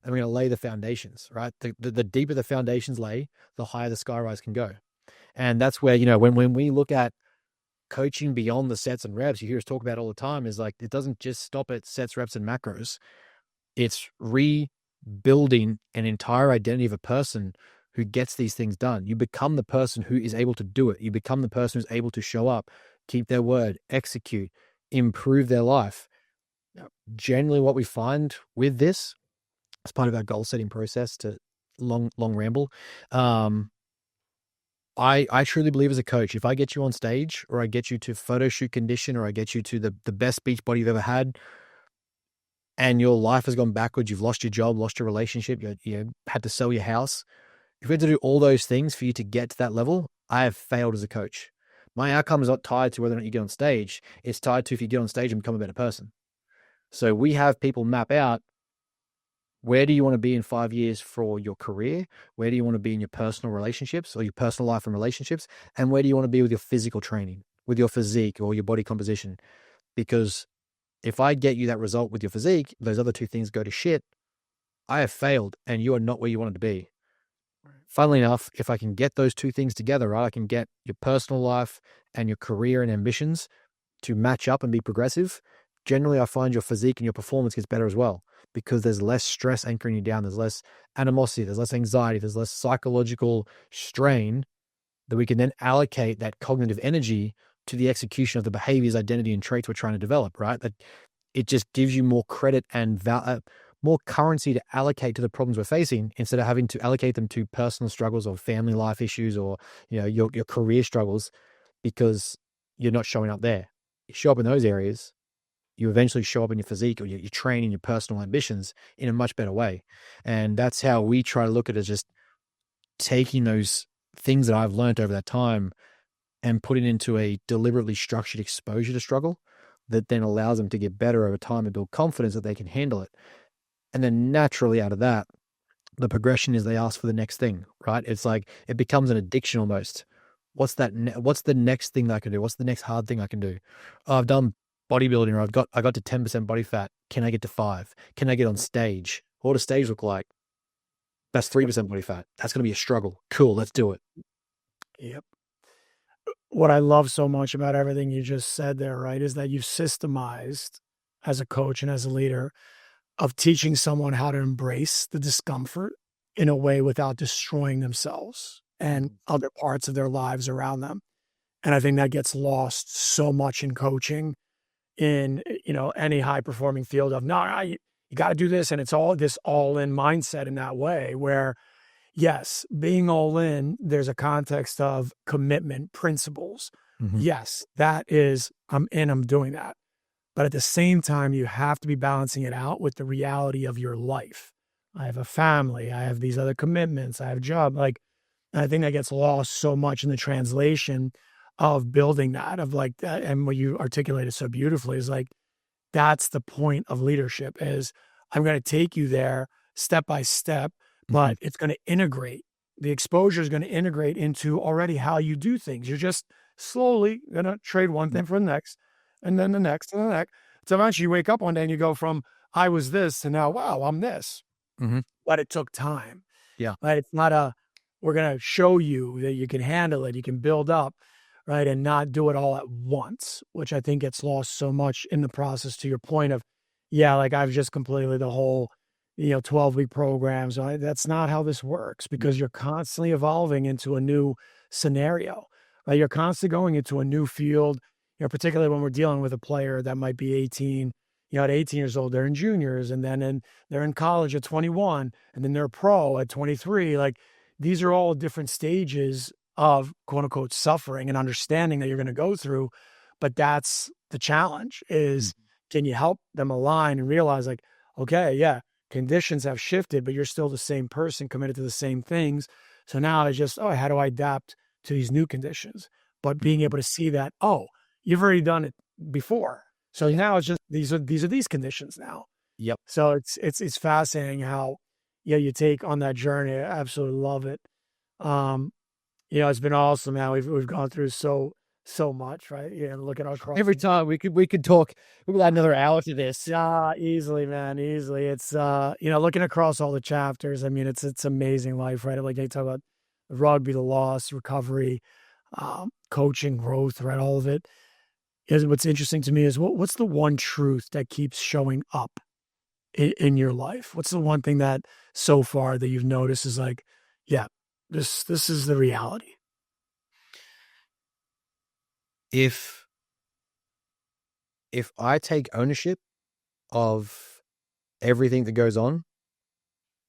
And we're going to lay the foundations, right? The deeper the foundations lay, the higher the skyrise can go. And that's where, when we look at coaching beyond the sets and reps, you hear us talk about all the time, is like, it doesn't just stop at sets, reps, and macros. It's rebuilding an entire identity of a person who gets these things done. You become the person who is able to do it. You become the person who's able to show up, keep their word, execute, improve their life. Generally, what we find with this, as part of our goal setting process, to long ramble, I truly believe as a coach, if I get you on stage, or I get you to photo shoot condition, or I get you to the best beach body you've ever had, and your life has gone backwards, you've lost your job, lost your relationship, you had to sell your house. If we had to do all those things for you to get to that level, I have failed as a coach. My outcome is not tied to whether or not you get on stage. It's tied to if you get on stage and become a better person. So we have people map out, where do you want to be in 5 years for your career? Where do you want to be in your personal relationships, or your personal life and relationships? And where do you want to be with your physical training, with your physique or your body composition? Because if I get you that result with your physique, those other 2 things go to shit, I have failed and you are not where you wanted to be. Funnily enough, if I can get those 2 things together, right, I can get your personal life and your career and ambitions to match up and be progressive. Generally, I find your physique and your performance gets better as well, because there's less stress anchoring you down. There's less animosity. There's less anxiety. There's less psychological strain that we can then allocate that cognitive energy to the execution of the behaviors, identity, and traits we're trying to develop, right? That it just gives you more credit and more currency to allocate to the problems we're facing, instead of having to allocate them to personal struggles or family life issues, or your career struggles, because you're not showing up there. You show up in those areas, you eventually show up in your physique or your training, your personal ambitions in a much better way. And that's how we try to look at it, as just taking those things that I've learned over that time and putting into a deliberately structured exposure to struggle that then allows them to get better over time and build confidence that they can handle it. And then naturally out of that, the progression is they ask for the next thing, right? It's like it becomes an addiction almost. What's that? What's the next thing that I can do? What's the next hard thing I can do? Oh, I've done bodybuilding, or I got to 10% body fat. Can I get to 5? Can I get on stage? What does stage look like? That's 3% body fat. That's going to be a struggle. Cool. Let's do it. Yep. What I love so much about everything you just said there, right, is that you've systemized as a coach and as a leader of teaching someone how to embrace the discomfort in a way without destroying themselves and other parts of their lives around them. And I think that gets lost so much in coaching, in, any high performing field of, no, you got to do this. And it's all this all in mindset in that way where, yes, being all in, there's a context of commitment principles. Mm-hmm. Yes, that is, I'm in, I'm doing that. But at the same time, you have to be balancing it out with the reality of your life. I have a family, I have these other commitments, I have a job. And I think that gets lost so much in the translation of building that, of like that. And what you articulated so beautifully is like, that's the point of leadership, is I'm going to take you there step by step, but it's going to integrate. The exposure is going to integrate into already how you do things. You're just slowly going to trade one thing for the next, and then the next and the next. So eventually you wake up one day and you go from, I was this to now, wow, I'm this. But it took time. Yeah. Right. It's not we're going to show you that you can handle it. You can build up, right. And not do it all at once, which I think gets lost so much in the process, to your point of, yeah, like I've just completely the whole, 12-week programs. That's not how this works, because you're constantly evolving into a new scenario, right? You're constantly going into a new field, particularly when we're dealing with a player that might be 18, at 18 years old, they're in juniors, and then they're in college at 21, and then they're a pro at 23. Like, these are all different stages of quote unquote suffering and understanding that you're going to go through. But that's the challenge, is can you help them align and realize like, okay, yeah, conditions have shifted, but you're still the same person committed to the same things. So now it's just, how do I adapt to these new conditions? But being able to see that, you've already done it before. So now it's just, these are these conditions now. Yep. So it's fascinating how, you take on that journey. I absolutely love it. It's been awesome, man. We've gone through so much, right? Looking across. Every time we could talk, we could add another hour to this. Easily, man, easily. It's, looking across all the chapters. I mean, it's amazing life, right? Like they talk about rugby, the loss, recovery, coaching, growth, right? All of it. What's interesting to me is what's the one truth that keeps showing up in your life? What's the one thing that so far that you've noticed is like, yeah, this is the reality? If I take ownership of everything that goes on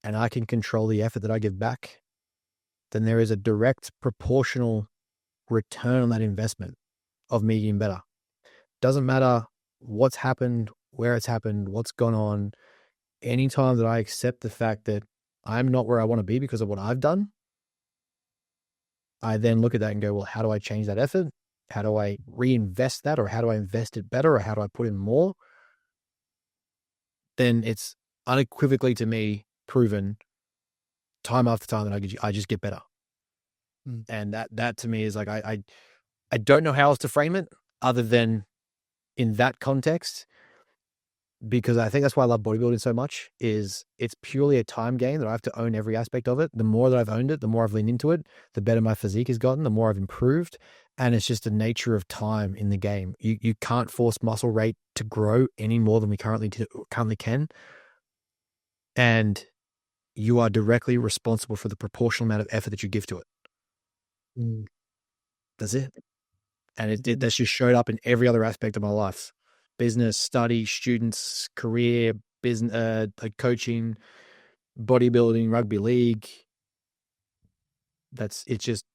and I can control the effort that I give back, then there is a direct proportional return on that investment of me getting better. Doesn't matter what's happened, where it's happened, what's gone on. Anytime that I accept the fact that I'm not where I want to be because of what I've done, I then look at that and go, well, how do I change that effort? How do I reinvest that? Or how do I invest it better? Or how do I put in more? Then it's unequivocally to me proven time after time that I just get better. And that to me is like, I don't know how else to frame it other than in that context, because I think that's why I love bodybuilding so much, is it's purely a time game that I have to own every aspect of it. The more that I've owned it, the more I've leaned into it, the better my physique has gotten, the more I've improved. And it's just the nature of time in the game. You can't force muscle rate to grow any more than we currently can. And you are directly responsible for the proportional amount of effort that you give to it. That's it. And that's just showed up in every other aspect of my life. business, study, students, career, business, coaching, bodybuilding, rugby league. It's just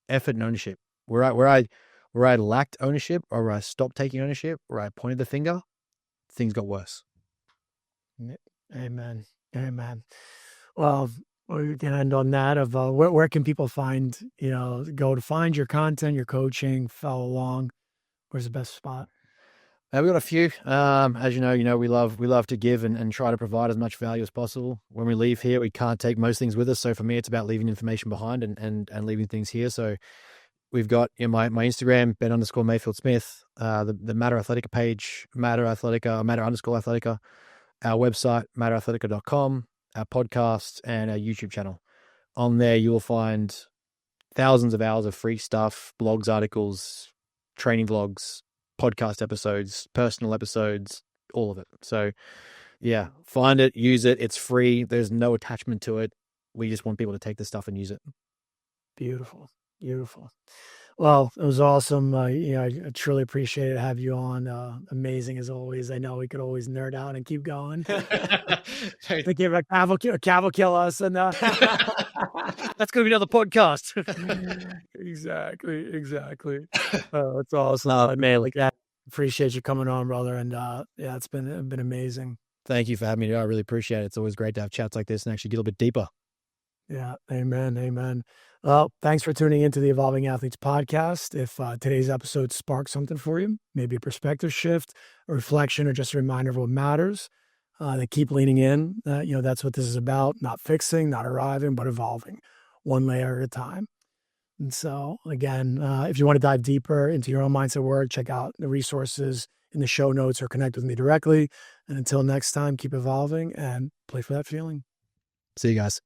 effort and ownership. Where I lacked ownership, or where I stopped taking ownership, where I pointed the finger, things got worse. Amen. Amen. Well, we can end on that of where can people find, go to find your content, your coaching, follow along. Where's the best spot? We've got a few. As you know, we love to give and try to provide as much value as possible. When we leave here, we can't take most things with us. So for me, it's about leaving information behind and leaving things here. So we've got my Instagram, Ben _Mayfield Smith, the Matter Athletica page, Matter Athletica, Matter _Athletica, our website, matterathletica.com, our podcast, and our YouTube channel. On there, you will find thousands of hours of free stuff, blogs, articles, training vlogs, podcast episodes, personal episodes, all of it. So yeah, find it, use it. It's free. There's no attachment to it. We just want people to take this stuff and use it. Beautiful. Beautiful. Well, it was awesome. I truly appreciate it. Have you on. Amazing as always. I know we could always nerd out and keep going. They give a caval kill us, and that's going to be another podcast. Exactly. It's awesome, man. Like that. Appreciate you coming on, brother. And yeah, it's been amazing. Thank you for having me. I really appreciate it. It's always great to have chats like this and actually get a little bit deeper. Yeah. Amen. Well, thanks for tuning into the Evolving Athletes podcast. If today's episode sparked something for you, maybe a perspective shift, a reflection, or just a reminder of what matters, then keep leaning in. That's what this is about. Not fixing, not arriving, but evolving one layer at a time. And so again, if you want to dive deeper into your own mindset work, check out the resources in the show notes or connect with me directly. And until next time, keep evolving and play for that feeling. See you guys.